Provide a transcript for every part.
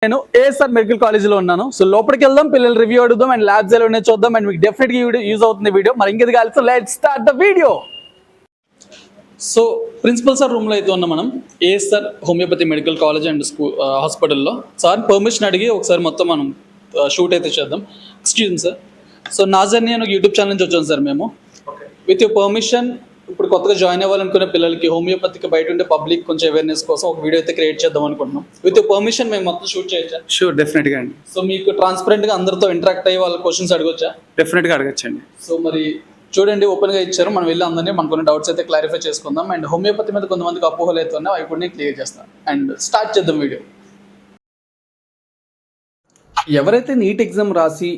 నేను ASR medical కాలేజీలో ఉన్నాను. సో లోపలికి వెళ్దాం, పిల్లలు రివ్యూ అడుగుదాం అండ్ ల్యాబ్స్ ఎలా ఉన్నాయో చూద్దాం. అండ్ మీకు డెఫినెట్గా యూజ్ అవుతుంది వీడియో. మరి ఇంకేది కాదు, let's start the video. So principal sir రూమ్లో అయితే ఉన్నాం మనం, ASR homoeopathy medical college and school హాస్పిటల్లో. సార్ పర్మిషన్ అడిగి ఒకసారి మొత్తం మనం షూట్ అయితే చేద్దాం. Excuse me sir. సో నా జర్నీ అని ఒక యూట్యూబ్ ఛానల్ నుంచి వచ్చాను సార్ మేము. విత్ యువర్ పర్మిషన్ ఇప్పుడు కొత్తగా జాయిన్ అవ్వాలనుకునే పిల్లలకి హోమియోపతికి బయట ఉండే పబ్లిక్ కొంచెం అవేర్నెస్ కోసం ఒక వీడియో అయితే క్రియేట్ చేద్దాం అనుకుంటున్నాం. విత్ యువర్ పర్మిషన్ మేము మొత్తం షూట్ చేయొచ్చా? షూర్, డెఫినెట్గా అండి. సో మీకు ట్రాన్స్పరెంట్గా అందరితో ఇంటరాక్ట్ అయ్యి వాళ్ళ క్వశ్చన్స్ అడగొచ్చా? డెఫినెట్గా అడగచ్చండి. సో మరి చూడండి, ఓపెన్గా ఇచ్చారు, మనం వెళ్ళి అందరినీ మనకు కొన్ని డౌట్స్ అయితే క్లారిఫై చేసుకుందాం. అండ్ హోమియోపతి మీద కొంతమందికి అపోహలు అయితే ఉన్నాయి, అవి కూడా నేను క్లియర్ చేస్తాను. అండ్ స్టార్ట్ చేద్దాం వీడియో. ఎవరైతే నీట్ ఎగ్జామ్ రాసి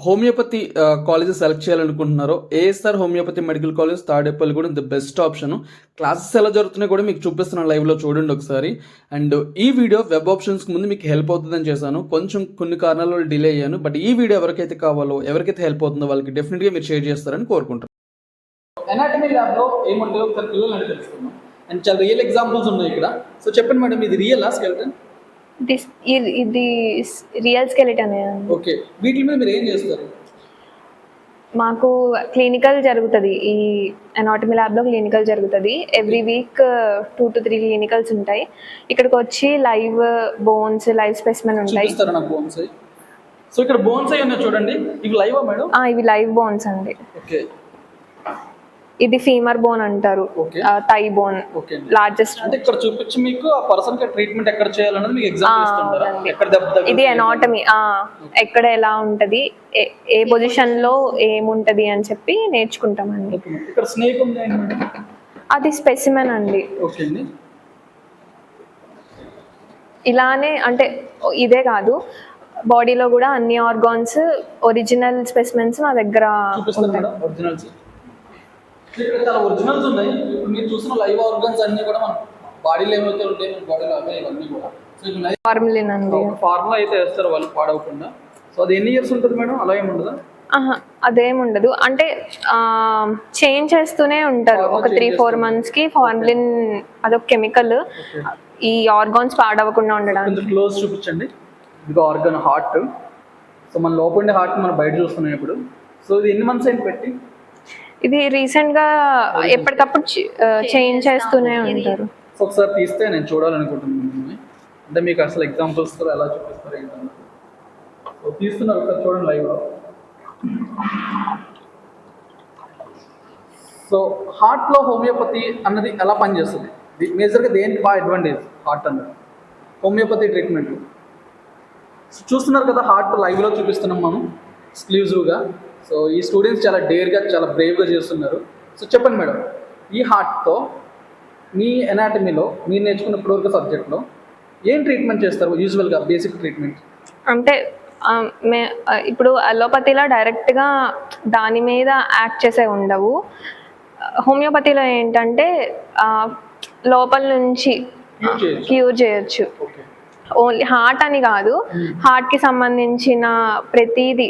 హోమియోపతి కాలేజెస్ సెలెక్ట్ చేయాలనుకుంటున్నారో ASR homoeopathy medical college Tadepalli కూడా ది బెస్ట్ ఆప్షన్. క్లాసెస్ ఎలా జరుగుతున్నాయి కూడా మీకు చూపిస్తున్నాను, లైవ్లో చూడండి ఒకసారి. అండ్ ఈ వీడియో వెబ్ ఆప్షన్స్కి ముందు మీకు హెల్ప్ అవుతుందని చేశాను, కొంచెం కొన్ని కారణాల వల్ల డిలే అయ్యాను. బట్ ఈ వీడియో ఎవరికైతే కావాలో, ఎవరికైతే హెల్ప్ అవుతుందో వాళ్ళకి డెఫినెట్గా మీరు షేర్ చేస్తారని కోరుకుంటున్నాను. ఎనాటమీ ల్యాబ్లో ఏముంటాయో ఒకసారి పిల్లలు అని తెలుసుకున్నాం. అండ్ చాలా రియల్ ఎగ్జాంపుల్స్ ఉన్నాయి ఇక్కడ. సో చెప్పండి మేడం, ఇది రియల్ స్కెలిటన్? ఇది రియల్ స్కెలిటన్. ఓకే, వీటి మీద మీరు ఏం చేస్తారు? మాకు క్లినికల్ జరుగుతుంది, ఈ అనాటమీ ల్యాబ్లో క్లినికల్ జరుగుతుంది. ఎవ్రీ వీక్ 2 to 3 క్లినికల్స్ ఉంటాయి. ఇక్కడికి వచ్చి లైవ్ బోన్స్, లైవ్ స్పెసిమెన్ ఉంటాయి. బోన్స్. సో ఇక్కడ బోన్స్ అయి ఉన్నాయి చూడండి, ఇవి లైవా మేడం? ఇవి లైవ్ బోన్స్ అండి. ఓకే, ఇది ఫీమర్ బోన్ అంటారు, థై బోన్ లార్జెస్ట్. అంటే ఇక్కడ చూపించి మీకు ఆ పర్సన్ కి ట్రీట్మెంట్ ఎక్కడ చేయాలన్నది మీకు ఎగ్జాంపుల్ ఇస్తుంటారా? ఎక్కడ దెబ్బ తగిలింది? ఇది అనాటమీ, ఎక్కడ ఎలా ఉంటది, ఏ పొజిషన్ లో ఏముంటది అని చెప్పి నేర్చుకుంటామండి. ఇక్కడ స్నేక్ ఉంది, అది స్పెసిమెన్ అండి. ఓకే అండి. ఇలానే అంటే ఇదే కాదు, బాడీలో కూడా అన్ని ఆర్గాన్స్ ఒరిజినల్ స్పెసిమెన్స్ మా దగ్గర ఉంటాయి. ఒరిజినల్స్ ఇక్కడ చాలా ఒరిజినల్స్ ఉన్నాయి. ఇప్పుడు మీరు చూసిన లైవ్ ఆర్గన్స్ అన్ని కూడా మన బాడీలో ఏమైతే ఉంటాయి, మన బాడీలో అవే ఇవన్నీ కూడా. సో ఇది లైవ్ ఫార్ములిన్ అండి. ఫార్ములా అయితే వేస్తారు వాళ్ళు పాడవకుండా. సో అది ఎన్ని ఇయర్స్ ఉంటుంది మేడం? అలా ఏమి ఉండదా? అదేముండదు, అంటే చేంజ్ చేస్తూనే ఉంటారు. ఒక 3-4 monthsకి ఫార్ములిన్ అదొక కెమికల్, ఈ ఆర్గాన్స్ పాడవకుండా ఉండడానికి. కొంచెం క్లోజ్ చూపించండి. ఇది ఆర్గన్ హార్ట్. సో మన లోపల ఉండే హార్ట్ మనం బయట చూస్తున్నాం ఇప్పుడు. సో ఇది ఎన్ని మంత్స్ అయింది పెట్టి? ఇది రీసెంట్ గా ఎప్పటికప్పుడు చేంజ్ చేస్తూనే ఉంటారు. ఒకసారి తీస్తే నేను చూడాలనుకుంటున్నాను, అంటే మీకు అసలు ఎగ్జాంపుల్స్ ఎలా చూపిస్తారు ఏంటన్నా. సో తీస్తున్నారు, ఒకసారి చూడండి లైవ్ లో. సో హార్ట్ లో హోమియోపతి అన్నది ఎలా పనిచేస్తుంది? మేజర్గా దేనికి బాగా అడ్వాంటేజ్ హార్ట్ అన్నది హోమియోపతి ట్రీట్మెంట్? చూస్తున్నారు కదా, హార్ట్ లైవ్లో చూపిస్తున్నాం మనం ఎక్స్క్లూజివ్గా. సో ఈ స్టూడెంట్స్ చాలా డేర్గా, చాలా బ్రేవ్గా చేస్తున్నారు. సో చెప్పండి మేడం, ఈ హార్ట్తో మీ ఎనాటమీలో మీరు నేర్చుకున్న ఇప్పటివరకు సబ్జెక్ట్లో ఏం ట్రీట్మెంట్ చేస్తారు యూజువల్గా, బేసిక్ ట్రీట్మెంట్? అంటే ఇప్పుడు అలోపతిలో డైరెక్ట్గా దాని మీద యాక్ట్ చేసే ఉండవు. హోమియోపతిలో ఏంటంటే లోపల నుంచి క్యూర్ చేయొచ్చు. ఓన్లీ హార్ట్ అని కాదు, హార్ట్కి సంబంధించిన ప్రతిదీ.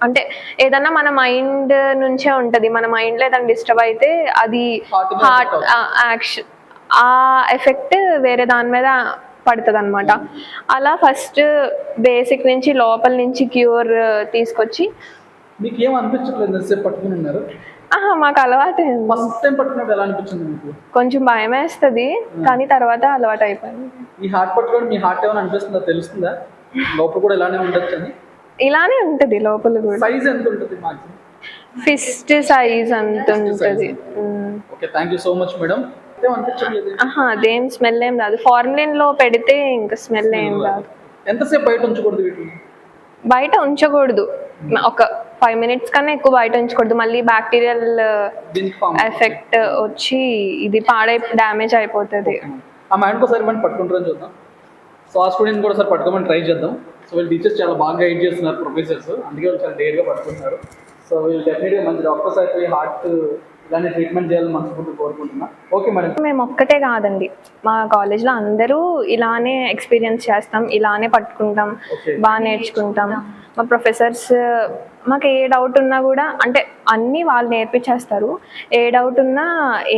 అంటే ఏదన్నా మన మైండ్ నుంచే ఉంటుంది, మన మైండ్లో ఏదైనా డిస్టర్బ్ అయితే అది హార్ట్ యాక్షన్, ఆ ఎఫెక్ట్ వేరే దాని మీద పడుతుంది అనమాట. అలా ఫస్ట్ బేసిక్ నుంచి లోపల నుంచి క్యూర్ తీసుకొచ్చి. మీకు ఏం అనిపించట్లేదు పట్టుకుని ఉన్నారు? మాకు అలవాటు. ఫస్ట్ టైం పట్టుకున్నప్పుడు ఎలా అనిపించింది మీకు? కొంచెం భయం వేస్తుంది, కానీ తర్వాత అలవాటు అయిపోయింది. ఈ హార్ట్ పట్టుకోవడం మీ హార్ట్ ఏమైనా అనిపిస్తుందా, తెలుస్తుందా లోపల కూడా ఇలానే ఉండొచ్చు అని? ఇలానే ఉంటుంది లోపల కూడా. సైజ్ ఎంత ఉంటుంది? మాక్సిమం ఫిస్ట్ సైజ్ అంత ఉంటుంది. Okay, thank you so much madam. అదేం స్మెల్ ఏం రాదు, ఫార్ములిన్ లో పెడితే ఇంకా స్మెల్ ఏం రాదు. ఎంతసేపు బయట ఉంచకూడదు వీటిని? బయట ఉంచకూడదు, ఒక 5 minutes కన్నా ఎక్కువ బయట ఉంచకూడదు. మళ్ళీ బ్యాక్టీరియల్ ఎఫెక్ట్ వచ్చి ఇది డ్యామేజ్ అయిపోతుంది. ఆ మైండ్కి ఒకసారి మనం పట్టుకుంటారని చూద్దాం. సో ఆ స్టూడెంట్ కూడా ఒకసారి పట్టుకోమని ట్రై చేద్దాం. సో వీళ్ళు టీచర్స్ చాలా బాగా గైడ్ చేస్తున్నారు, ప్రొఫెసర్స్, అందుకే వాళ్ళు చాలా డేర్గా పట్టుకుంటున్నారు. సో వీళ్ళు డెఫినెట్గా మంచి డాక్టర్స్ అయిపోయి హార్ట్ ఇలానే ట్రీట్మెంట్ చేయాలని మనస్ఫూర్తిగా కోరుకుంటున్నా. Okay madam. మేము ఒక్కటే కాదండి, మా కాలేజ్లో అందరూ ఇలానే ఎక్స్పీరియన్స్ చేస్తాం, ఇలానే పట్టుకుంటాం, బాగా నేర్చుకుంటాం. మా ప్రొఫెసర్స్ మాకు ఏ డౌట్ ఉన్నా కూడా, అంటే అన్నీ వాళ్ళు నేర్పించేస్తారు. ఏ డౌట్ ఉన్నా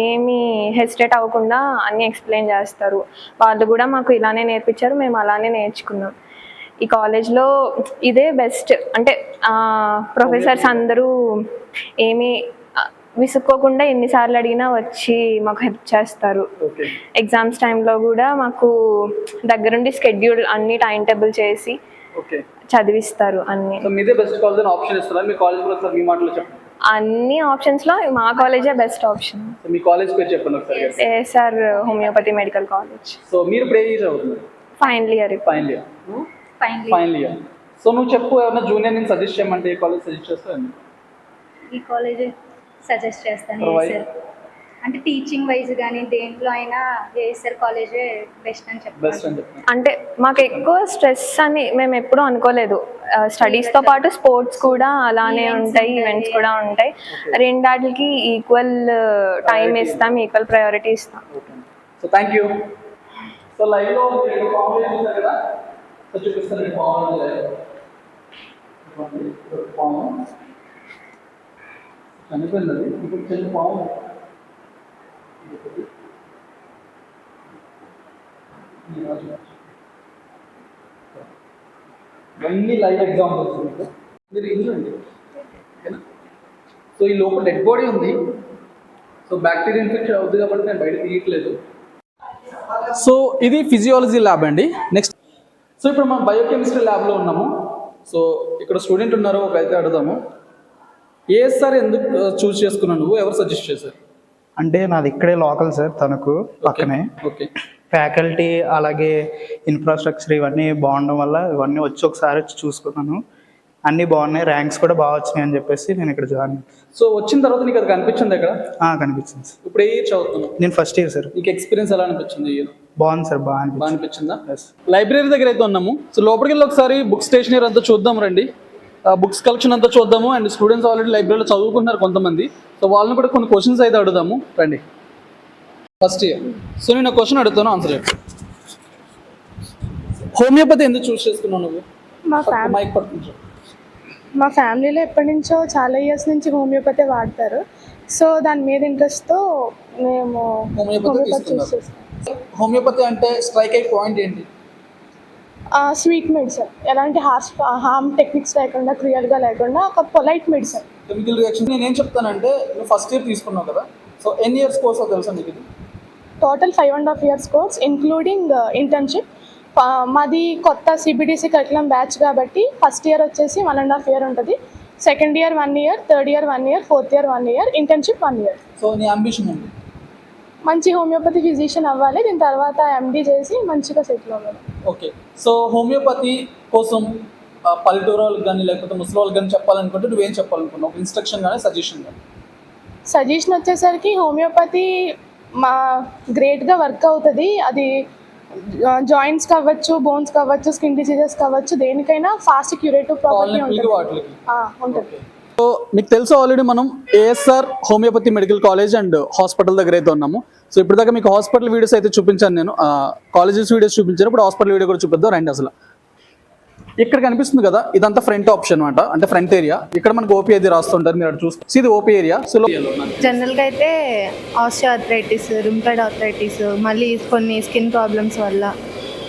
ఏమీ హెసిటేట్ అవ్వకుండా అన్నీ ఎక్స్ప్లెయిన్ చేస్తారు. వాళ్ళు కూడా మాకు ఇలానే నేర్పించారు, మేము అలానే నేర్చుకున్నాం. ఈ కాలేజ్లో ఇదే బెస్ట్. అంటే ప్రొఫెసర్స్ అందరూ ఏమీ విసుక్కోకుండా ఎన్నిసార్లు అడిగినా వచ్చి మాకు హెల్ప్ చేస్తారు. ఓకే. ఎగ్జామ్స్ టైంలో కూడా మాకు దగ్గరుండి స్కెడ్యూల్ అన్ని టైం టేబుల్ చేసి ఓకే. చదివిస్తారు అన్ని. సో మీదే బెస్ట్ కాలేజ్ అని ఆప్షన్ ఇస్తారా? మీ కాలేజ్ కూడా ఒకసారి మీ మాటలో చెప్పండి. అన్ని ఆప్షన్స్లో మా కాలేజే బెస్ట్ ఆప్షన్. సో మీ కాలేజ్ పేరు చెప్పండి ఒకసారి. ASR homoeopathy medical college. So మీరు ఇప్పుడు ఏ ఇయర్ అవుతుంది? Final year. Final year. Final year. So నువ్వు చెప్పు, ఏమన్నా జూనియర్ నేను సజెస్ట్ చేయమంటే ఏ కాలేజ్ సజెస్ట్ చేస్తాను? ఈ కాలేజ్ సజెస్ట్ చేస్తాను. Why? ఏఎస్ఆర్ అంటే టీచింగ్ వైజ్ కానీ దేంట్లో అయినా ఏఎస్ఆర్ కాలేజే బెస్ట్ అని బెస్ట్ చెప్తాను. అని చెప్పండి. అంటే మాకు ఎక్కువ స్ట్రెస్ అని మేము ఎప్పుడూ అనుకోలేదు. స్టడీస్తో పాటు స్పోర్ట్స్ కూడా అలానే ఉంటాయి, ఈవెంట్స్ కూడా ఉంటాయి. రెండాటికి ఈక్వల్ టైం ఇస్తాం, ఈక్వల్ ప్రయారిటీ ఇస్తాం. Okay. So thank you. So లైవ్లో ఫామ్ చేస్తారు కదా, సో చూపిస్తాను ఫామ్ లైవ్. ఫామ్ చనిపోయింది, ఇప్పుడు చిన్న ఫామ్. ఇవన్నీ లైవ్ ఎగ్జాంపుల్స్ మీకు. మీరు ఇంజండి ఓకేనా. సో ఈ లోపల డెడ్ బాడీ ఉంది. సో బ్యాక్టీరియా ఇన్ఫెక్షన్ అవుతుంది కాబట్టి నేను బయట తీయట్లేదు. సో ఇది ఫిజియాలజీ ల్యాబ్ అండి. నెక్స్ట్ సో ఇప్పుడు మనం బయోకెమిస్ట్రీ ల్యాబ్లో ఉన్నాము. సో ఇక్కడ స్టూడెంట్ ఉన్నారు, ఒక అయితే అడుగుదాము. ఏఎస్ఆర్ ఎందుకు చూస్ చేసుకున్నావు నువ్వు? ఎవరు సజెస్ట్ చేశారు? అంటే నాది ఇక్కడే లోకల్ సార్, తణుకు పక్కనే. ఓకే. ఫ్యాకల్టీ అలాగే ఇన్ఫ్రాస్ట్రక్చర్ ఇవన్నీ బాగుండడం వల్ల ఇవన్నీ వచ్చి ఒకసారి చూసుకున్నాను. అన్నీ బాగున్నాయి, ర్యాంక్స్ కూడా బాగా వచ్చినాయి అని చెప్పేసి నేను ఇక్కడ జాయిన్. సో వచ్చిన తర్వాత నీకు అది కనిపించింది ఇక్కడ? కనిపించింది సార్. ఇప్పుడు ఏ ఇయర్ చదువుతున్నావు? నేను ఫస్ట్ ఇయర్ సార్. నీకు ఎక్స్పీరియన్స్ ఎలా అనిపించింది ఈ ఇయర్? బాగుంది సార్, బాగా అనిపించిందా? లైబ్రరీ దగ్గర అయితే ఉన్నాము. సో లోపలికి వెళ్ళి ఒకసారి బుక్ స్టేషనరీ అంతా చూద్దాం రండి. బుక్స్ కలెక్షన్ అంతా చూద్దాము. అండ్ స్టూడెంట్స్ ఆల్రెడీ లైబ్రరీలో చదువుకుంటున్నారు కొంతమంది. సో వాళ్ళని కూడా కొన్ని క్వశ్చన్స్ అయితే అడుగుదాము రండి. First year. సో నేను క్వశ్చన్ అడుగుతాను, ఆన్సర్ చెప్పు. హోమియోపతి ఎందుకు చూస్ చేసుకున్నావు నువ్వు? మైక్ పట్టుకుంటా. మా ఫ్యామిలీలో ఎప్పటి నుంచో చాలా ఇయర్స్ నుంచి హోమియోపతి వాడతారు. సో దాని మీద ఇంట్రెస్ట్తో మేము హోమియోపతి చూస్ తీసుకున్నాం. హోమియోపతి అంటే స్ట్రైక్ అయ్యే పాయింట్ ఏంటి? స్వీట్ మెడిసిన్, ఎలాంటి హార్మ్ టెక్నిక్స్ లేకుండా, క్రియల్గా లేకుండా ఒక పొలైట్ మెడిసిన్. Chemical reaction. నేను ఏం చెప్తానంటే, నువ్వు ఫస్ట్ ఇయర్ తీసుకున్నావు కదా, సో ఎన్ని ఇయర్స్ కోర్స్ తెలుసా నీకు ఇది? Total 5.5 years course including internship. మాది కొత్త సిబిడిసి కరికులం బ్యాచ్ కాబట్టి ఫస్ట్ ఇయర్ వచ్చేసి 1.5 years ఉంటుంది. Second year 1 year, third year 1 year, fourth year 1 year, internship 1 year. So నీ అంబిషన్ ఏంటి? మంచి హోమియోపతి ఫిజిషియన్ అవ్వాలి, దీని తర్వాత ఎండి చేసి మంచిగా సెటిల్ అవ్వాలి. ఓకే. సో హోమియోపతి కోసం పల్లెటూరు వాళ్ళకి కానీ లేకపోతే ముసలి వాళ్ళకి కానీ చెప్పాలనుకుంటే నువ్వేం చెప్పాలనుకున్నావు? ఒక ఇన్స్ట్రక్షన్ కానీ సజెషన్ కానీ? సజెషన్ వచ్చేసరికి హోమియోపతి మా గ్రేట్గా వర్క్ అవుతుంది. అది జాయింట్స్ కావచ్చు, బోన్స్ కావచ్చు, స్కిన్ డిసీజెస్ కావచ్చు, దేనికైనా ఫాస్ట్ క్యూరేటివ్ ప్రాపర్టీ ఉంటుంది. ఉంటుంది. సో మీకు తెలుసు ఆల్రెడీ మనం ASR homoeopathy medical college and hospital దగ్గర అయితే ఉన్నాము. సో ఇప్పుడు దాకా మీకు హాస్పిటల్ వీడియోస్ అయితే చూపించాను నేను, కాలేజెస్ వీడియోస్ చూపించాను. ఇప్పుడు హాస్పిటల్ వీడియో కూడా చూపిద్దాం రండి. అసలు ఇక్కడ కనిపిస్తుంది కదా, ఇదంతా ఫ్రంట్ ఆప్షన్ అనమాట, అంటే ఫ్రంట్ ఏరియా. ఇక్కడ మనకు ఓపీ అయితే రాస్తుంటారు, మీరు అటు చూస్తే ఇది ఓపీ ఏరియా. సో జనరల్గా అయితే ఆస్టియోఆర్థరైటిస్, రుమటాయిడ్ ఆర్థరైటిస్, మళ్ళీ కొన్ని స్కిన్ ప్రాబ్లమ్స్ వల్ల,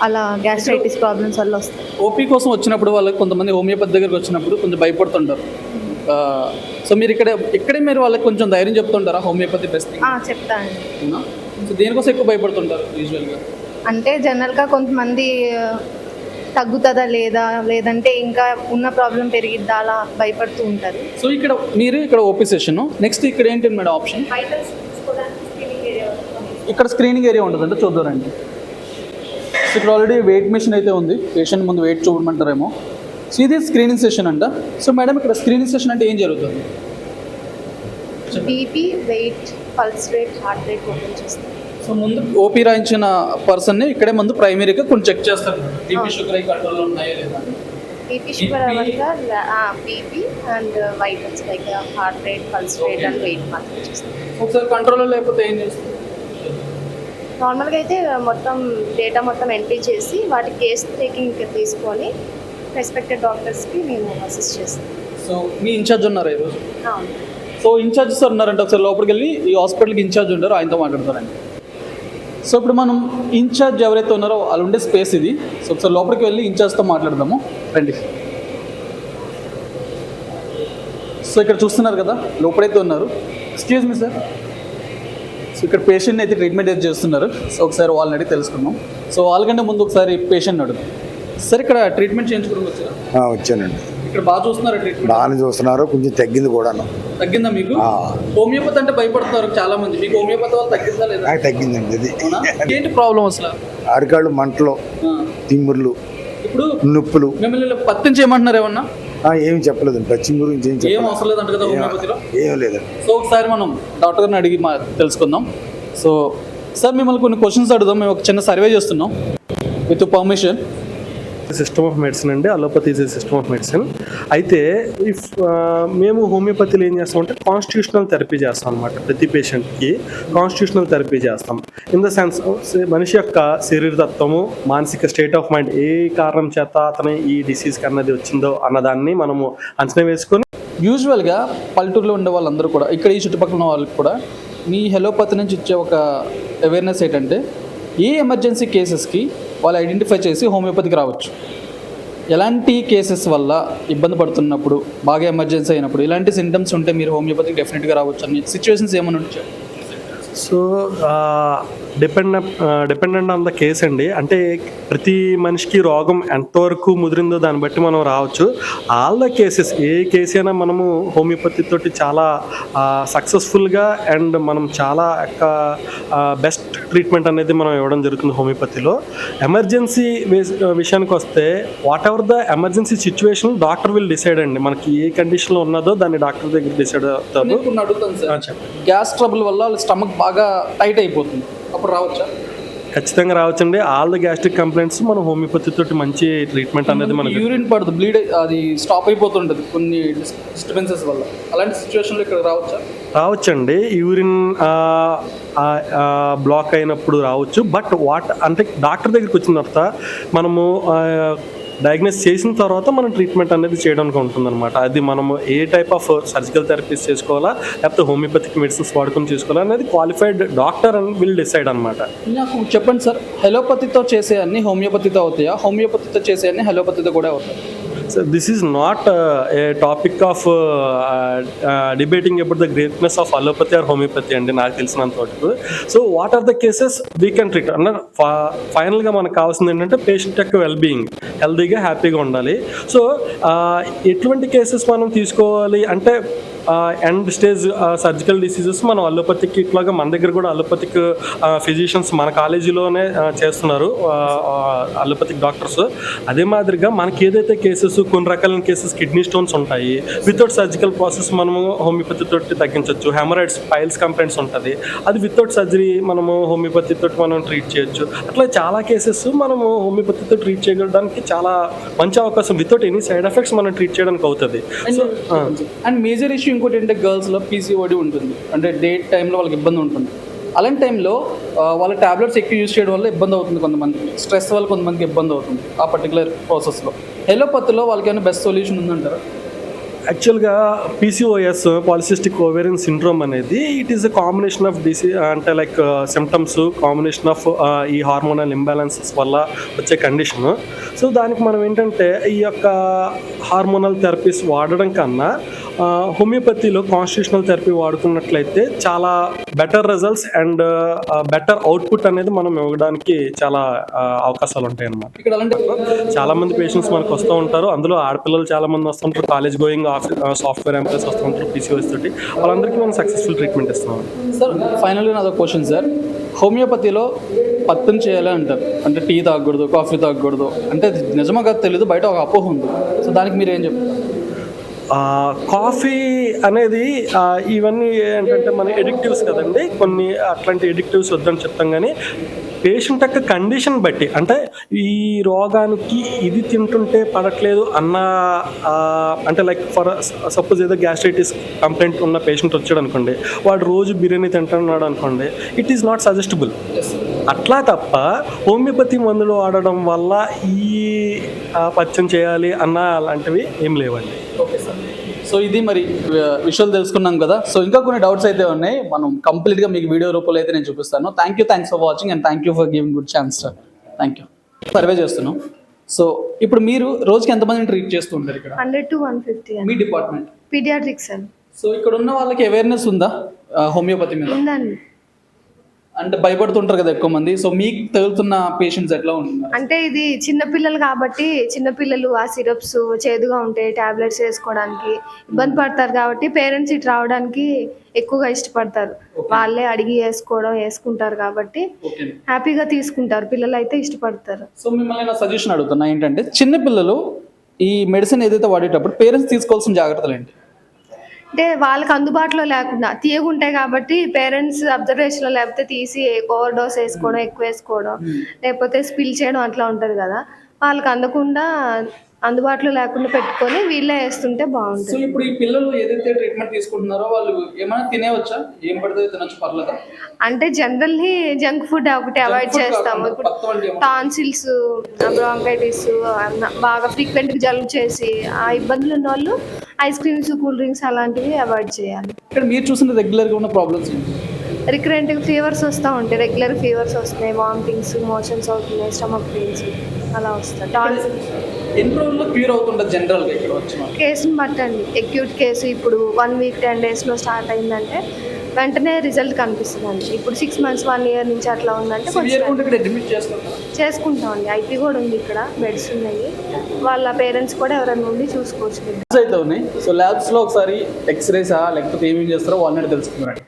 అలా గ్యాస్ట్రైటిస్ ప్రాబ్లమ్స్ వల్ల వస్తాయి. ఓపీ కోసం వచ్చినప్పుడు వాళ్ళకి కొంతమంది హోమియోపతి దగ్గరికి వచ్చినప్పుడు కొంచెం భయపడుతుంటారు. సో మీరు ఇక్కడే మీరు వాళ్ళకి కొంచెం ధైర్యం చెప్తుంటారా హోమియోపతి బెస్ట్? చెప్తాను. సో దేనికోసం ఎక్కువ భయపడుతుంటారు యూజువల్గా? అంటే జనరల్గా కొంతమంది తగ్గుతుందా లేదా, లేదంటే ఇంకా ఉన్న ప్రాబ్లం పెరిగిద్దా, అలా భయపడుతూ ఉంటారు. సో ఇక్కడ ఓపీ సెషన్. నెక్స్ట్ ఇక్కడ ఏంటి మేడం ఆప్షన్? ఇక్కడ స్క్రీనింగ్ ఏరియా ఉంటుంది, అంటే చూద్దారండి. సో ఇక్కడ ఆల్రెడీ వెయిట్ మెషిన్ అయితే ఉంది, పేషెంట్ ముందు వెయిట్ చూడమంటారేమో. సో ఇది స్క్రీనింగ్ సెషన్ అంట. సో మేడం ఇక్కడ స్క్రీనింగ్ సెషన్ అంటే ఏం జరుగుతుంది? BP, weight, pulse rate, heart rate open చేస్తారు. సో ముందు ఓపీ రాయించిన పర్సన్ని ఇక్కడే ముందు ప్రైమరీగా కొంచెం చెక్ చేస్తారు, బీపీ షుగర్ అయి కంట్రోల్లో ఉన్నాయా లేదా. బీపీ షుగర్ అవ్వగా BP and vitals like heart rate, pulse rate and weight మాత్రం చేస్తారు. ఒకసారి కంట్రోల్లో లేకపోతే ఏం చేస్తుంది? నార్మల్గా అయితే మొత్తం డేటా మొత్తం ఎంట్రీ చేసి వాటి కేస్ టేకింగ్ తీసుకొని రెస్పెక్టెడ్ డాక్టర్స్కి మేము అసిస్ట్ చేస్తాం. సో మీ ఇన్ఛార్జ్ ఉన్నారా ఈరోజు? అవును. సో ఇన్ఛార్జ్ సార్ ఉన్నారంటే ఒకసారి లోపలికి వెళ్ళి ఈ హాస్పిటల్కి ఇన్ఛార్జ్ ఉంటారు, ఆయనతో మాట్లాడతారండి. సో ఇప్పుడు మనం ఇన్ఛార్జ్ ఎవరైతే ఉన్నారో వాళ్ళు ఉండే స్పేస్ ఇది. సో ఒకసారి లోపలికి వెళ్ళి ఇన్ఛార్జ్తో మాట్లాడదాము, రండి. సో ఇక్కడ చూస్తున్నారు కదా లోపలైతే ఉన్నారు. Excuse me sir. సో ఇక్కడ పేషెంట్ అయితే ట్రీట్మెంట్ అయితే చేస్తున్నారు. సో ఒకసారి వాళ్ళని అడిగి తెలుసుకుందాం. సో వాళ్ళకంటే ముందు ఒకసారి పేషెంట్ అడుగుదాం. సార్ ఇక్కడ ట్రీట్మెంట్ చేయించుకోవడం వచ్చారా? వచ్చానండి. ఇక్కడ బాగా చూస్తున్నారు ట్రీట్మెంట్? బాగానే చూస్తున్నారు, కొంచెం తగ్గింది కూడాను. తగ్గిందా మీకు? హోమియోపతి అంటే భయపడుతున్నారు చాలా మంది, మీకు హోమియోపతి వాళ్ళు తగ్గిందా లేదా? నాకు తగ్గిందండి. ఇది ఏంటి ప్రాబ్లం అసలు? అరికాళ్ళు మంటలు, తిమ్ముర్లు, ఇప్పుడు నొప్పులు. మిమ్మల్ని పత్యం చేయమంటున్నారు ఏమన్నా? ఏమి చెప్పలేదు, పచ్చి గురించి ఏం అవసరం లేదంట కదా హోమియోపతిలో? ఏం లేదండి. సో ఒకసారి మనం డాక్టర్ గారిని అడిగి తెలుసుకుందాం. సో సార్ మిమ్మల్ని కొన్ని క్వశ్చన్స్ అడుగుదాం. మేము ఒక చిన్న సర్వే చేస్తున్నాం with permission. System of medicine అండి, allopathy is a system of medicine. అయితే మేము హోమియోపతిలో ఏం చేస్తామంటే కాన్స్టిట్యూషనల్ థెరపీ చేస్తాం అనమాట. ప్రతి పేషెంట్కి కాన్స్టిట్యూషనల్ థెరపీ చేస్తాం. ఇన్ ద సెన్స్ మనిషి యొక్క శరీరతత్వము, మానసిక స్టేట్ ఆఫ్ మైండ్, ఏ కారణం చేత అతని ఈ డిసీజ్కి అన్నది వచ్చిందో అన్నదాన్ని మనము అంచనా వేసుకొని యూజువల్గా పల్లెటూరులో ఉండే వాళ్ళందరూ కూడా, ఇక్కడ ఈ చుట్టుపక్కల ఉన్న వాళ్ళకి కూడా మీ హెలోపతి నుంచి ఇచ్చే ఒక అవేర్నెస్ ఏంటంటే ఏ ఎమర్జెన్సీ కేసెస్కి వాళ్ళు ఐడెంటిఫై చేసి హోమియోపతికి రావచ్చు. ఎలాంటి కేసెస్ వల్ల ఇబ్బంది పడుతున్నప్పుడు, బాగా ఎమర్జెన్సీ అయినప్పుడు, ఇలాంటి సింటమ్స్ ఉంటే మీరు హోమియోపతికి డెఫినెట్గా రావచ్చు అని సిచ్యువేషన్స్ ఏమైనా ఉంటాయి? So dependent on the case అండి. అంటే ప్రతి మనిషికి రోగం ఎంతవరకు ముదిరిందో దాన్ని బట్టి మనం రావచ్చు. All the cases, A case అయినా మనము హోమియోపతి తోటి చాలా సక్సెస్ఫుల్గా అండ్ మనం చాలా బెస్ట్ ట్రీట్మెంట్ అనేది మనం ఇవ్వడం జరుగుతుంది హోమియోపతిలో. ఎమర్జెన్సీ విషయానికి వస్తే what ever the emergency situation doctor will decide అండి. మనకి ఏ కండిషన్లో ఉన్నదో దాన్ని డాక్టర్ దగ్గర డిసైడ్ అవుతారు. అడుగుతాను సార్, గ్యాస్ ట్రబుల్ వల్ల వాళ్ళ స్టమక్ బాగా టైట్ అయిపోతుంది, అప్పుడు రావచ్చా? ఖచ్చితంగా రావచ్చండి. ఆల్ ద గ్యాస్ట్రిక్ కంప్లైంట్స్ మనం హోమియోపతి తోటి మంచి ట్రీట్మెంట్ అనేది మనకి. యూరిన్ పడుతుంది, బ్లీడ్ అది స్టాప్ అయిపోతుంటుంది కొన్ని డిస్టర్బెన్సెస్ వల్ల, అలాంటి సిచ్యువేషన్లో ఇక్కడ రావచ్చా? రావచ్చండి. యూరిన్ బ్లాక్ అయినప్పుడు రావచ్చు. బట్ అంటే డాక్టర్ దగ్గరికి వచ్చిన తర్వాత మనము డయాగ్నోస్ చేసిన తర్వాత మనం ట్రీట్మెంట్ అనేది చేయడానికి ఉంటుందన్నమాట. అది మనము ఏ టైప్ ఆఫ్ సర్జికల్ థెరపీస్ చేసుకోవాలా లేకపోతే హోమియోపతిక్ మెడిసిన్స్ వాడుకొని చేసుకోవాలా అనేది క్వాలిఫైడ్ డాక్టర్ అని విల్ డిసైడ్ అనమాట. నాకు చెప్పండి సార్, హెలోపతితో చేసే అన్ని హోమియోపతితో అవుతాయా? హోమియోపతితో చేసే అన్ని హెలోపతితో కూడా అవుతాయి? So this is not a topic of debating about the greatness of allopathy or homeopathy అండి నాకు తెలిసినంత వరకు. So what are the cases we can treat అన్న. ఫైనల్గా మనకు కావాల్సింది ఏంటంటే పేషెంట్ యొక్క వెల్బీయింగ్, హెల్తీగా హ్యాపీగా ఉండాలి. సో ఎటువంటి కేసెస్ మనం తీసుకోవాలి అంటే ఎండ్ స్టేజ్ సర్జికల్ డిసీజెస్ మనం అలోపతిక్, ఇట్లాగా మన దగ్గర కూడా అలోపతిక్ ఫిజిషియన్స్ మన కాలేజీలోనే చేస్తున్నారు అలోపతిక్ డాక్టర్స్. అదే మాదిరిగా మనకి ఏదైతే కేసెస్, కొన్ని రకాలైన కేసెస్ కిడ్నీ స్టోన్స్ ఉంటాయి, వితౌట్ సర్జికల్ ప్రాసెస్ మనము హోమియోపతి తోటి తగ్గించవచ్చు. హెమరాయిడ్స్, పైల్స్ కంప్లైంట్స్ ఉంటుంది, అది వితౌట్ సర్జరీ మనము హోమియోపతి తోటి మనం ట్రీట్ చేయొచ్చు. అట్లా చాలా కేసెస్ మనము హోమియోపతితో ట్రీట్ చేయడానికి చాలా మంచి అవకాశం, వితౌట్ ఎనీ సైడ్ ఎఫెక్ట్స్ మనం ట్రీట్ చేయడానికి అవుతుంది. అండ్ మేజర్ ఇష్యూ ఇంకోటి ఏంటంటే గర్ల్స్లో పీసీఓడి ఉంటుంది, అంటే డేట్ టైంలో వాళ్ళకి ఇబ్బంది ఉంటుంది. అలాంటి టైంలో వాళ్ళ ట్యాబ్లెట్స్ ఎక్కువ యూజ్ చేయడం వల్ల ఇబ్బంది అవుతుంది కొంతమందికి, స్ట్రెస్ వల్ల కొంతమందికి ఇబ్బంది అవుతుంది ఆ పర్టికులర్ ప్రాసెస్లో. హెలోపతిలో వాళ్ళకి ఏమైనా బెస్ట్ సొల్యూషన్ ఉందంటారా? యాక్చువల్గా పీసీఓఎస్, పాలిసిస్టిక్ ఓవేరియన్ సిండ్రోమ్ అనేది it is a combination of అంటే లైక్ సిమ్టమ్స్, కాంబినేషన్ ఆఫ్ ఈ హార్మోనల్ ఇంబ్యాలెన్సెస్ వల్ల వచ్చే కండిషన్. సో దానికి మనం ఏంటంటే ఈ యొక్క హార్మోనల్ థెరపీస్ వాడడం కన్నా హోమియోపతిలో కాన్స్టిట్యూషనల్ థెరపీ వాడుకున్నట్లయితే చాలా better results and better output అనేది మనం ఇవ్వడానికి చాలా అవకాశాలు ఉంటాయి అన్నమాట. ఇక్కడ అలాంటి చాలా మంది పేషెంట్స్ మనకు వస్తూ ఉంటారు, అందులో ఆడపిల్లలు చాలా మంది వస్తుంటారు, కాలేజ్ గోయింగ్ సాఫ్ట్వేర్ ఎంప్లాయీస్ వస్తూ ఉంటారు పీసీఓఎస్ తోటి. వాళ్ళందరికీ మనం సక్సెస్ఫుల్ ట్రీట్మెంట్ ఇస్తాం. సార్ ఫైనల్గా నాదో క్వశ్చన్ సార్, హోమియోపతిలో పత్యం చేయాలి అంటారు, అంటే టీ తాగకూడదు, కాఫీ తాగకూడదు, అంటే నిజమో కాదు తెలియదు, బయట ఒక అపోహ ఉంది. సో దానికి మీరు ఏం చెప్తారు? కాఫీ అనేది ఇవన్నీ ఏంటంటే మన ఎడిక్టివ్స్ కదండి, కొన్ని అట్లాంటి ఎడిక్టివ్స్ వద్దని చెప్తాం. కానీ పేషెంట్ యొక్క కండిషన్ బట్టి, అంటే ఈ రోగానికి ఇది తింటుంటే పడట్లేదు అన్న, అంటే లైక్ ఫర్ సపోజ్ ఏదో గ్యాస్ట్రైటిస్ కంప్లైంట్ ఉన్న పేషెంట్ వచ్చాడు అనుకోండి, వాడు రోజు బిర్యానీ తింటున్నాడు అనుకోండి, ఇట్ ఈస్ నాట్ సజెస్టబుల్. అట్లా తప్ప హోమియోపతి మందులు వాడడం వల్ల ఈ పథ్యం చేయాలి అన్న అలాంటివి ఏం లేవండి. Okay sir. సో ఇది మరి విషయాలు తెలుసుకున్నాం కదా. సో ఇంకా కొన్ని డౌట్స్ అయితే ఉన్నాయి, మనం కంప్లీట్గా మీకు వీడియో రూపంలో అయితే నేను చూపిస్తాను. Thanks for watching and thank you for giving good chance sir. Thank you. Survey చేస్తున్నాం. సో ఇప్పుడు మీరు రోజుకి ఎంతమందిని ట్రీట్ చేస్తూ ఉంటారు ఇక్కడ? 100 to 150 మీ డిపార్ట్మెంట్ పీడియాట్రిక్స్ అండి. సో ఇక్కడ ఉన్న వాళ్ళకి అవేర్నెస్ ఉందా హోమియోపతి మీద? ఉందండి. అంటే భయపడుతుంటారు కదా ఎక్కువ మంది. సో మీకు తగులుతున్న పేషెంట్స్ ఎట్లా ఉంటున్నారు? అంటే ఇది చిన్నపిల్లలు కాబట్టి చిన్నపిల్లలు ఆ సిరప్స్ చేదుగా ఉంటాయి, టాబ్లెట్స్ వేసుకోవడానికి ఇబ్బంది పడతారు కాబట్టి పేరెంట్స్ ఇటు రావడానికి ఎక్కువగా ఇష్టపడతారు. వాళ్ళే అడిగి వేసుకుంటారు కాబట్టి ఓకే. హ్యాపీగా తీసుకుంటారు. పిల్లలు అయితే ఇష్టపడతారు. సో మిమ్మల్ని నా సజెషన్ అడుగుతున్నా ఏంటంటే, చిన్న పిల్లలు ఈ మెడిసిన్ ఏదైతే వాడేటప్పుడు పేరెంట్స్ తీసుకోవాల్సిన జాగ్రత్తలు ఏంటి? అంటే వాళ్ళకి అందుబాటులో లేకుండా తీయగుంటాయి కాబట్టి పేరెంట్స్ అబ్జర్వేషన్లో లేకపోతే తీసి ఓవర్ డోస్ వేసుకోవడం, ఎక్కువ వేసుకోవడం, లేకపోతే స్పిల్ చేయడం అట్లా ఉంటుంది కదా. వాళ్ళకి అందకుండా అందుబాటులో లేకుండా పెట్టుకొని వీళ్ళే వేస్తుంటే సో బాగుంటుంది. ఇప్పుడు ఈ పిల్లలు ఏదైతే ట్రీట్మెంట్ తీసుకుంటున్నారో వాళ్ళు ఏమైనా తినేవచ్చా? ఏం పడితే తినొచ్చు, పర్లేదా? అంటే జనరల్లీ జంక్ ఫుడ్ ఒకటి అవాయిడ్ చేస్తాము. ఇప్పుడు టాన్సిల్స్, బ్రాంకైటిస్ బాగా ఫ్రీక్వెంట్గా జలుబు చేసి ఆ ఇబ్బందులు ఉన్న వాళ్ళు ఐస్ క్రీమ్స్, కూల్ డ్రింక్స్ అలాంటివి అవాయిడ్ చేయాలి. ఇక్కడ మీరు చూసిన రెగ్యులర్గా ఉన్న ప్రాబ్లమ్స్ ఏంటి? రికరెంట్గా ఫీవర్స్ వస్తూ ఉంటాయి. రెగ్యులర్ ఫీవర్స్ వస్తున్నాయి, వామిటింగ్స్, మోషన్స్ అవుతున్నాయి, స్టమక్ పెయిన్స్ అలా వస్తాయి. టాన్సిల్స్ ఎన్ని రోజుల్లో క్యూర్ అవుతుంటుంది జనరల్గా ఇక్కడ వచ్చిన? కేసుని బట్టండి. అక్యూట్ కేసు ఇప్పుడు 1 week 10 daysలో స్టార్ట్ అయిందంటే వెంటనే రిజల్ట్ కనిపిస్తుందండి. ఇప్పుడు 6 months 1 year నుంచి అట్లా ఉందంటే ఇక్కడ అడ్మిట్ చేసుకుంటామండి. ఐపీ కూడా ఉంది, ఇక్కడ బెడ్స్ ఉన్నాయి. వాళ్ళ పేరెంట్స్ కూడా ఎవరైనా ఉండి చూసుకోవచ్చు. అయితే ఉన్నాయి. సో ల్యాబ్స్లో ఒకసారి ఎక్స్రేసా లేకపోతే ఏమేమి చేస్తారో వాళ్ళని తెలుసుకున్నారండి.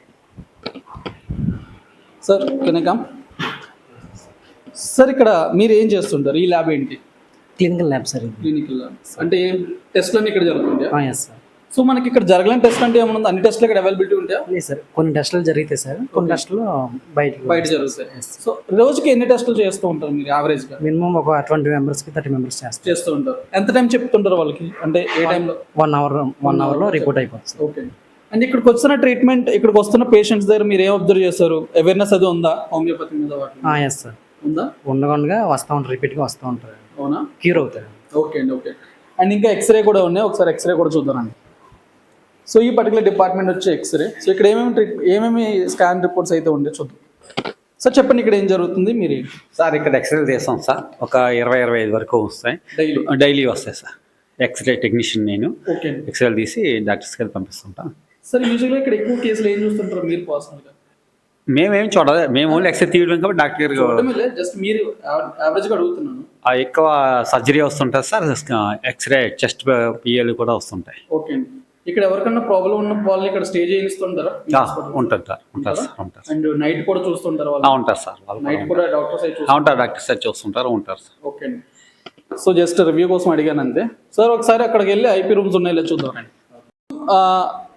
సార్ కెనకమ్ సార్, ఇక్కడ మీరు ఏం చేస్తుంటారు? ఈ ల్యాబ్ ఏంటి? Clinical lab sir. Clinical lab అంటే టెస్ట్లన్నీ ఇక్కడ జరుగుతుంటాయి? Yes sir. సో మనకి ఇక్కడ జరగలేని టెస్ట్ అంటే ఏమన్నా ఉందా? అన్ని టెస్ట్లు ఇక్కడ అవైలబిలిటీ ఉంటాయా? లేదు సార్, కొన్ని టెస్టులు జరిగితే సార్, కొన్ని టెస్టులు బయట జరుగుతాయి. సో రోజుకి ఎన్ని టెస్టులు చేస్తూ ఉంటారు మీరు యావరేజ్గా? మినిమం ఒక 20 members కి 30 members చేస్తూ ఉంటారు. ఎంత టైం చెప్తుంటారు వాళ్ళకి? అంటే ఏ టైంలో? 1 hour రిపోర్ట్ అయిపోతుంది. ఓకే. అండ్ ఇక్కడికి వస్తున్న ట్రీట్మెంట్, ఇక్కడికి వస్తున్న పేషెంట్స్ దగ్గర మీరు ఏం అబ్జర్వ్ చేస్తారు? అవేర్నెస్ అది ఉందా హోమియోపతి మీద? ఎస్ సార్, ఉందా? ఉండగా వస్తూ ఉంటారు, రిపీట్గా వస్తూ ఉంటారు. అవునా? క్యూర్ అవుతారు. ఓకే అండి. ఓకే. అండ్ ఇంకా ఎక్స్రే కూడా ఉన్నాయి, ఒకసారి ఎక్స్రే కూడా చూద్దామండి. సో ఈ పర్టికులర్ డిపార్ట్మెంట్ వచ్చి ఎక్స్రే. సో ఇక్కడ ఏమేమి స్కాన్ రిపోర్ట్స్ అయితే ఉండే చూద్దాం. సార్ చెప్పండి, ఇక్కడ ఏం జరుగుతుంది? మీరు సార్ ఇక్కడ ఎక్స్రేలు తీస్తాం సార్, ఒక 20-25 వరకు వస్తాయి. డైలీ వస్తాయి సార్. ఎక్స్రే టెక్నీషియన్ నేను. ఓకే. ఎక్స్రేలు తీసి డాక్టర్స్కి పంపిస్తుంటాం. సార్ యూజువల్గా ఇక్కడ ఎక్కువ కేసులు ఏం చూస్తుంటారు మీరు పర్సనల్గా? మేమేం చూడాలి, మేము ఓన్లీ ఎక్స్రే తీయడం కాబట్టి డాక్టర్ జస్ట్ మీరు యావరేజ్గా అడుగుతున్నాను. ఎక్కువ సర్జరీ వస్తుంటుంది సార్, ఎక్స్రే చెస్ట్ పిఎల్ కూడా వస్తుంటాయి. ఓకే అండి. ఇక్కడ ఎవరికన్నా ప్రాబ్లం ఉన్న వాళ్ళని ఇక్కడ స్టే చేయిస్తుంటారా? ఉంటుంది సార్, ఉంటారు సార్, ఉంటారు. అండ్ నైట్ కూడా చూస్తుంటారు వాళ్ళు? ఉంటారు సార్, నైట్ కూడా డాక్టర్స్ ఉంటారు, డాక్టర్స్ చూస్తుంటారు, ఉంటారు సార్. ఓకే అండి. సో జస్ట్ రివ్యూ కోసం అడిగాను అంతే. సార్ ఒకసారి అక్కడికి వెళ్ళి ఐపీ రూమ్స్ ఉన్నాయో చూద్దామండి.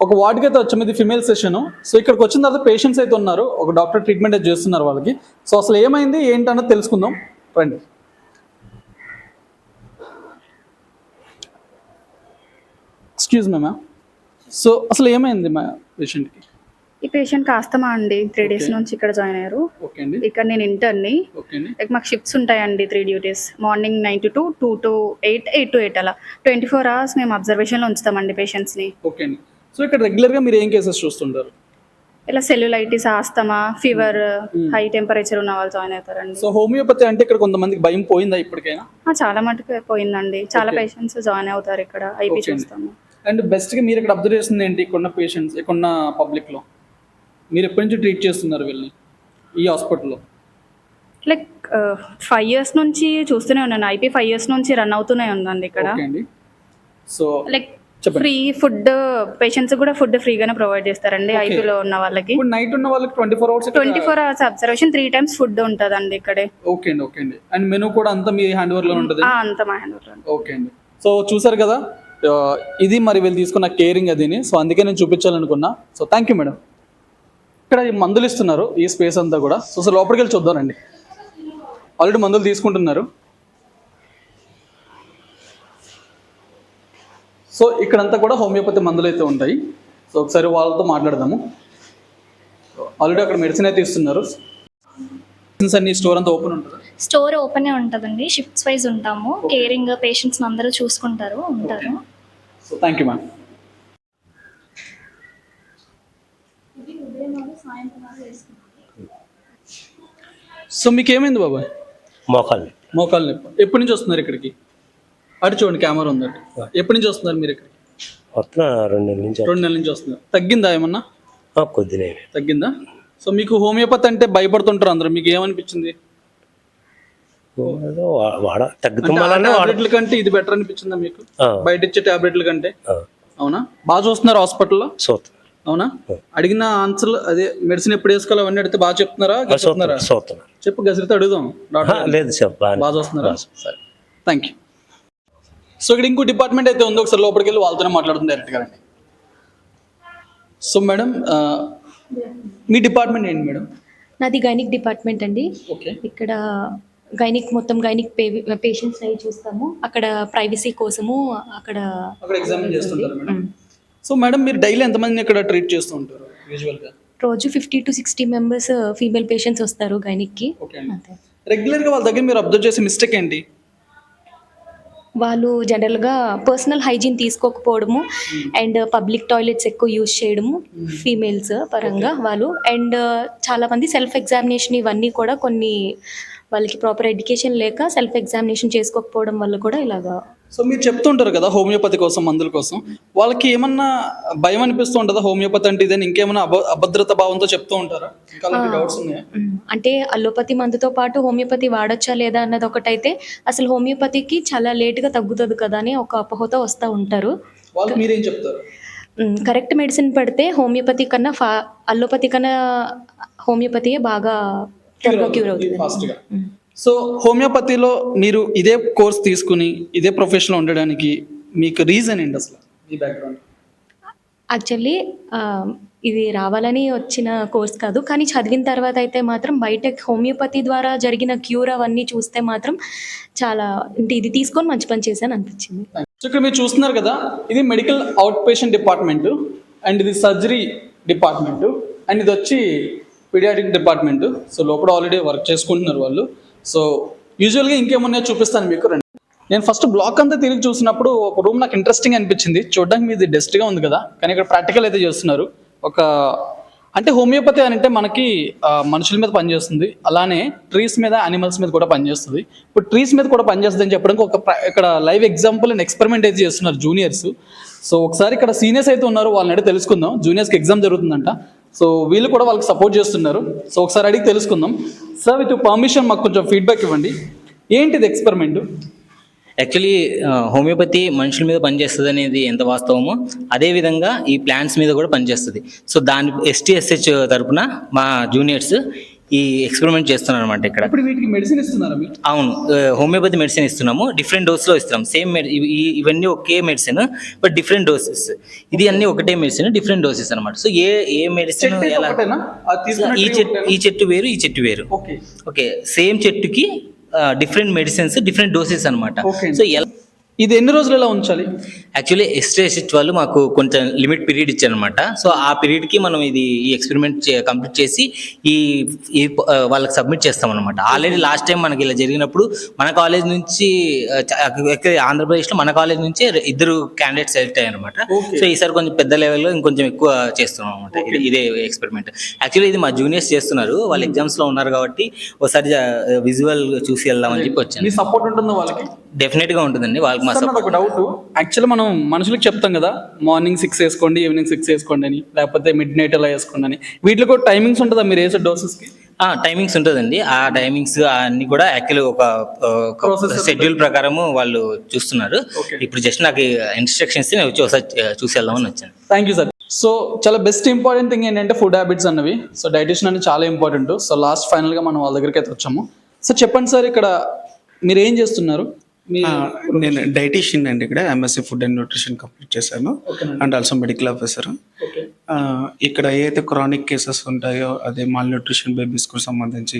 ఒక వార్డుకి అయితే వచ్చాము, ఇది ఫిమేల్ సెషన్. సో ఇక్కడికి వచ్చిన తర్వాత పేషెంట్స్ అయితే ఉన్నారు, ఒక డాక్టర్ ట్రీట్మెంట్ అయితే చేస్తున్నారు వాళ్ళకి. సో అసలు ఏమైంది ఏంటన్నది తెలుసుకుందాం రండి. ఎక్స్క్యూజ్ మీ మ్యామ్, సో అసలు ఏమైంది మా పేషెంట్కి? ఈ పేషెంట్కి ఆస్తమా అండి. 3 days నుంచి ఇక్కడ జాయిన్ అయ్యారు. ఓకే అండి. ఇక్కడ నేను ఇంటర్ని. ఓకే అండి. మాకు షిఫ్ట్స్ ఉంటాయండి, 3 duties. Morning 9 to 2, 2 to 8, 8 to 8 అలా 24 hours మేము అబ్జర్వేషన్లో ఉంచుతామండి పేషెంట్స్ని. ఓకే అండి. సో ఇక్కడ రెగ్యులర్గా మీరు ఏం కేసెస్ చూస్తుంటారు? ఇలా cellulitis, asthma, fever, high temperature ఉన్న వాళ్ళు జాయిన్ అవుతారండి. సో హోమియోపతి అంటే ఇక్కడ కొంతమందికి భయం పోయిందా ఇప్పటికైనా? చాలా మటుకు పోయిందండి. చాలా పేషెంట్స్ జాయిన్ అవుతారు ఇక్కడ, ఐపీ చూస్తాము. అండ్ బెస్ట్గా మీరు ఇక్కడ అబ్జర్వ్ చేస్తుంది ఏంటి? ఇక్కడున్న పేషెంట్స్, ఇక్కడున్న పబ్లిక్లో మీరు ఎప్పటి నుంచి ట్రీట్ చేస్తున్నారు వీళ్ళని ఈ హాస్పిటల్లో? లైక్ 5 years నుంచి చూస్తూనే ఉన్నాను. ఐపీ 5 years నుంచి రన్ అవుతూనే ఉందండి ఇక్కడ. So like free food, patients కూడా ఫుడ్ ఫ్రీగానే ప్రొవైడ్ చేస్తారండి ఐపీలో ఉన్న వాళ్ళకి. నైట్ ఉన్న వాళ్ళకి 24 hours అబ్జర్వేషన్, 3 times ఫుడ్ ఉంటుందండి ఇక్కడే. ఓకే అండి. ఓకే అండి. అండ్ మెనూ కూడా అంతా మీ హ్యాండ్ ఓవర్లో ఉంటుంది? అంతా మా హ్యాండ్ ఓవర్లో. ఓకే అండి. సో చూసారు కదా, ఇది మరి వీళ్ళు తీసుకున్న కేరింగ్ అదిని. సో అందుకే నేను చూపించాలనుకున్నా. So thank you madam. ఇక్కడ ఈ మందులు ఇస్తున్నారు ఈ స్పేస్ అంతా కూడా. సో లోపలికి వెళ్ళి చూద్దామండి. ఆల్రెడీ మందులు తీసుకుంటున్నారు. సో ఇక్కడంతా కూడా హోమియోపతి మందులు అయితే ఉంటాయి. సో ఒకసారి వాళ్ళతో మాట్లాడదాము. ఆల్రెడీ అక్కడ మెడిసిన్ అయితే ఇస్తున్నారు. అన్ని స్టోర్ అంతా ఓపెన్ ఉంటుంది? స్టోర్ ఓపెనే ఉంటుందండి. షిఫ్ట్స్ వైజ్ ఉంటాము. కేరింగ్ పేషెంట్స్ అందరూ చూసుకుంటారు ఉంటారు. So thank you ma'am. So మీకు ఏమైంది బాబాయ్? మోకాలు మోకాలు నొప్పి. ఎప్పటి నుంచి వస్తున్నారు ఇక్కడికి? అటు చూడండి, కెమెరా ఉందండి. ఎప్పటి నుంచి వస్తున్నారు మీరు ఇక్కడికి? వస్తున్నా 2 నెలల నుంచి. 2 నెలల నుంచి వస్తున్నారు. తగ్గిందా ఏమన్నా? కొద్దిగా తగ్గిందా? సో మీకు హోమియోపతి అంటే భయపడుతుంటారు అందరూ, మీకు ఏమనిపించింది? టాబ్లెట్ల కంటే ఇది బెటర్ అనిపించిందా మీకు? బయట ఇచ్చే టాబ్లెట్ల కంటే? అవునా? బాగా చూస్తున్నారు హాస్పిటల్లో? అవునా? అడిగిన ఆన్సర్ అదే మెడిసిన్ ఎప్పుడు వేసుకోవాలి అవన్నీ అడిగితే బాగా చెప్తున్నారా? చెప్పు, గసిరితో అడుగుదాం. లేదు బాగా చూస్తున్నారా? సరే, థ్యాంక్ యూ. సో ఇక్కడ ఇంకో డిపార్ట్మెంట్ అయితే ఉంది, ఒకసారి లోపలికి వెళ్ళి వాళ్ళతోనే మాట్లాడుతుంది డైరెక్ట్గా రండి. సో మేడం, మీ డిపార్ట్మెంట్ ఏంటి మేడం? నాది గైనిక్ డిపార్ట్మెంట్ అండి. ఓకే. ఇక్కడ గైనిక్ మొత్తం గైనిక్ పేషెంట్స్ అవి చూస్తాము. అక్కడ ప్రైవసీ కోసము అక్కడ ఎగ్జామిన్ చేస్తుంటారు మేడం. సో మేడం, మీరు డైలీ ఎంతమందిని ఇక్కడ ట్రీట్ చేస్తూ ఉంటారు యూజువల్గా? రోజు 50 to 60 మెంబర్స్ ఫీమేల్ పేషెంట్స్ వస్తారు గైనిక్కి. రెగ్యులర్గా వాళ్ళ దగ్గర మీరు అబ్జర్వ్ చేసే మిస్టేక్ ఏంటి? వాళ్ళు జనరల్గా పర్సనల్ హైజీన్ తీసుకోకపోవడము అండ్ పబ్లిక్ టాయిలెట్స్ ఎక్కువ యూజ్ చేయడము ఫీమేల్స్ పరంగా వాళ్ళు. అండ్ చాలామంది సెల్ఫ్ ఎగ్జామినేషన్ ఇవన్నీ కూడా కొన్ని వాళ్ళకి ప్రాపర్ ఎడ్యుకేషన్ లేక సెల్ఫ్ ఎగ్జామినేషన్ చేసుకోకపోవడం వల్ల కూడా ఇలాగా. సో మీరు చెప్తుంటారు కదా హోమియోపతి కోసం, మందుల కోసం, వాళ్ళకి ఏమన్నా భయం అనిపిస్తూ ఉంటుందా? హోమియోపతి అంటే ఇదే, ఇంకేమైనా అభద్రత భావంతో చెప్తూ ఉంటారా? డౌట్స్ ఉన్నాయా? అంటే అలోపతి మందుతో పాటు హోమియోపతి వాడచ్చా లేదా అన్నది ఒకటైతే, అసలు హోమియోపతికి చాలా లేట్గా తగ్గుతుంది కదా అని ఒక అపోహతో వస్తూ ఉంటారు. వాళ్ళకి మీరేం చెప్తారు? కరెక్ట్ మెడిసిన్ పడితే హోమియోపతి కన్నా అలోపతి కన్నా హోమియోపతియే బాగా త్వరగా క్యూర్ అవుతుంది. సో హోమియోపతిలో మీరు ఇదే కోర్స్ తీసుకుని ఇదే ప్రొఫెషన్లో ఉండడానికి మీకు రీజన్ ఏంటి అసలు, మీ బ్యాక్గ్రౌండ్? యాక్చువల్లీ ఇది రావాలని వచ్చిన కోర్స్ కాదు, కానీ చదివిన తర్వాత అయితే మాత్రం బయట హోమియోపతి ద్వారా జరిగిన క్యూర్ అవన్నీ చూస్తే మాత్రం చాలా అంటే ఇది తీసుకొని మంచి పని చేశాను అనిపించింది. సో ఇక్కడ మీరు చూస్తున్నారు కదా, ఇది medical out patient department, and ఇది సర్జరీ డిపార్ట్మెంట్, అండ్ ఇది వచ్చి పీడియాట్రిక్ డిపార్ట్మెంట్. సో లోపల ఆల్రెడీ వర్క్ చేసుకుంటున్నారు వాళ్ళు. సో యూజువల్గా ఇంకేమున్నాయో చూపిస్తాను మీకు, రండి. నేను ఫస్ట్ బ్లాక్ అంతా తిరిగి చూసినప్పుడు ఒక రూమ్ నాకు ఇంట్రెస్టింగ్ అనిపించింది. చూడడానికి మీది డస్ట్గా ఉంది కదా, కానీ ఇక్కడ ప్రాక్టికల్ అయితే చేస్తున్నారు. అంటే హోమియోపతి అని అంటే మనకి మనుషుల మీద పనిచేస్తుంది, అలానే ట్రీస్ మీద, యానిమల్స్ మీద కూడా పనిచేస్తుంది. ఇప్పుడు ట్రీస్ మీద కూడా పనిచేస్తుంది అని చెప్పడానికి ఇక్కడ లైవ్ ఎగ్జాంపుల్ అండ్ ఎక్స్పెరిమెంట్ అయితే చేస్తున్నారు జూనియర్స్. సో ఒకసారి ఇక్కడ సీనియర్స్ అయితే ఉన్నారు, వాళ్ళని అడిగి తెలుసుకుందాం. జూనియర్స్కి ఎగ్జామ్ జరుగుతుందంట, సో వీళ్ళు కూడా వాళ్ళకి సపోర్ట్ చేస్తున్నారు. సో ఒకసారి అడిగి తెలుసుకుందాం. సార్, విత్ పర్మిషన్ మాకు కొంచెం ఫీడ్బ్యాక్ ఇవ్వండి. ఏంటిది ఎక్స్పెరిమెంట్? యాక్చువల్లీ హోమియోపతి మనుషుల మీద పనిచేస్తుంది అనేది ఎంత వాస్తవమో అదేవిధంగా ఈ ప్లాంట్స్ మీద కూడా పనిచేస్తుంది. సో దాని STSH తరపున మా జూనియర్స్ ఈ ఎక్స్పెరిమెంట్ చేస్తున్నారు అనమాట ఇక్కడ. ఇప్పుడు వీటికి మెడిసిన్ ఇస్తున్నారా మీరు? అవును, హోమియోపతి మెడిసిన్ ఇస్తున్నాము. డిఫరెంట్ డోస్లో ఇస్తున్నాం. సేమ్ ఇవన్నీ ఒకే మెడిసిన్ బట్ డిఫరెంట్ డోసెస్. ఇది అన్ని ఒకటే మెడిసిన్, డిఫరెంట్ డోసెస్ అనమాట. సో ఏ మెడిసిన్ ఎలా, ఈ చెట్టు వేరు, ఈ చెట్టు వేరు. ఓకే, సేమ్ చెట్టుకి డిఫరెంట్ మెడిసిన్స్, డిఫరెంట్ డోసెస్ అనమాట. సో ఇది ఎన్ని రోజులు ఎలా ఉంచాలి? యాక్చువల్లీ STSH వాళ్ళు మాకు కొంచెం లిమిట్ పీరియడ్ ఇచ్చారనమాట. సో ఆ పీరియడ్కి మనం ఈ ఎక్స్పెరిమెంట్ కంప్లీట్ చేసి ఈ వాళ్ళకి సబ్మిట్ చేస్తామన్నమాట. ఆల్రెడీ లాస్ట్ టైం మనకి ఇలా జరిగినప్పుడు మన కాలేజ్ నుంచి, ఆంధ్రప్రదేశ్లో మన కాలేజ్ నుంచి 2 క్యాండిడేట్స్ సెలెక్ట్ అయ్యారనమాట. సో ఈసారి కొంచెం పెద్ద లెవెల్లో ఇంకొంచెం ఎక్కువ చేస్తున్నాం అనమాట ఇదే ఎక్స్పెరిమెంట్. యాక్చువల్లీ ఇది మా జూనియర్స్ చేస్తున్నారు, వాళ్ళు ఎగ్జామ్స్లో ఉన్నారు కాబట్టి ఒకసారి విజువల్ చూసి వెళ్దామని చెప్పి వచ్చాను. మీ సపోర్ట్ ఉంటుందా వాళ్ళకి? డెఫినెట్గా ఉంటుందండి వాళ్ళకి. ఒక డౌట్, యాక్చువల్లీ మనం మనుషులకు చెప్తాం కదా, మార్నింగ్ 6 వేసుకోండి, ఈవినింగ్ 6 వేసుకోండి అని, లేకపోతే మిడ్ నైట్ అలా వేసుకోండి అని. వీటిలో కూడా టైమింగ్స్ ఉంటుందా మీరు వేసే డోసెస్కి? టైమింగ్స్ ఉంటుందండి. ఆ టైమింగ్స్ అన్ని కూడా యాక్చువల్లీ ఒక షెడ్యూల్ ప్రకారము వాళ్ళు చూస్తున్నారు. ఇప్పుడు జస్ట్ నాకు ఇన్స్ట్రక్షన్స్ నేను వచ్చి ఒకసారి చూసి వెళ్దామని వచ్చాను. Thank you sir. సో చాలా బెస్ట్ ఇంపార్టెంట్ థింగ్ ఏంటంటే ఫుడ్ హ్యాబిట్స్ అన్నవి. సో డైటిషన్ అనేది చాలా ఇంపార్టెంట్. సో లాస్ట్ ఫైనల్గా మనం వాళ్ళ దగ్గరికి అయితే వచ్చాము. సో చెప్పండి సార్, ఇక్కడ మీరు ఏం చేస్తున్నారు? నేను డైటీషియన్ అండి. ఇక్కడ MSc food and nutrition complete చేశాను, అండ్ ఆల్సో మెడికల్ ఆఫీసర్. ఇక్కడ ఏదైతే క్రానిక్ కేసెస్ ఉంటాయో, అదే మాల్ న్యూట్రిషన్ బేబీస్కు సంబంధించి,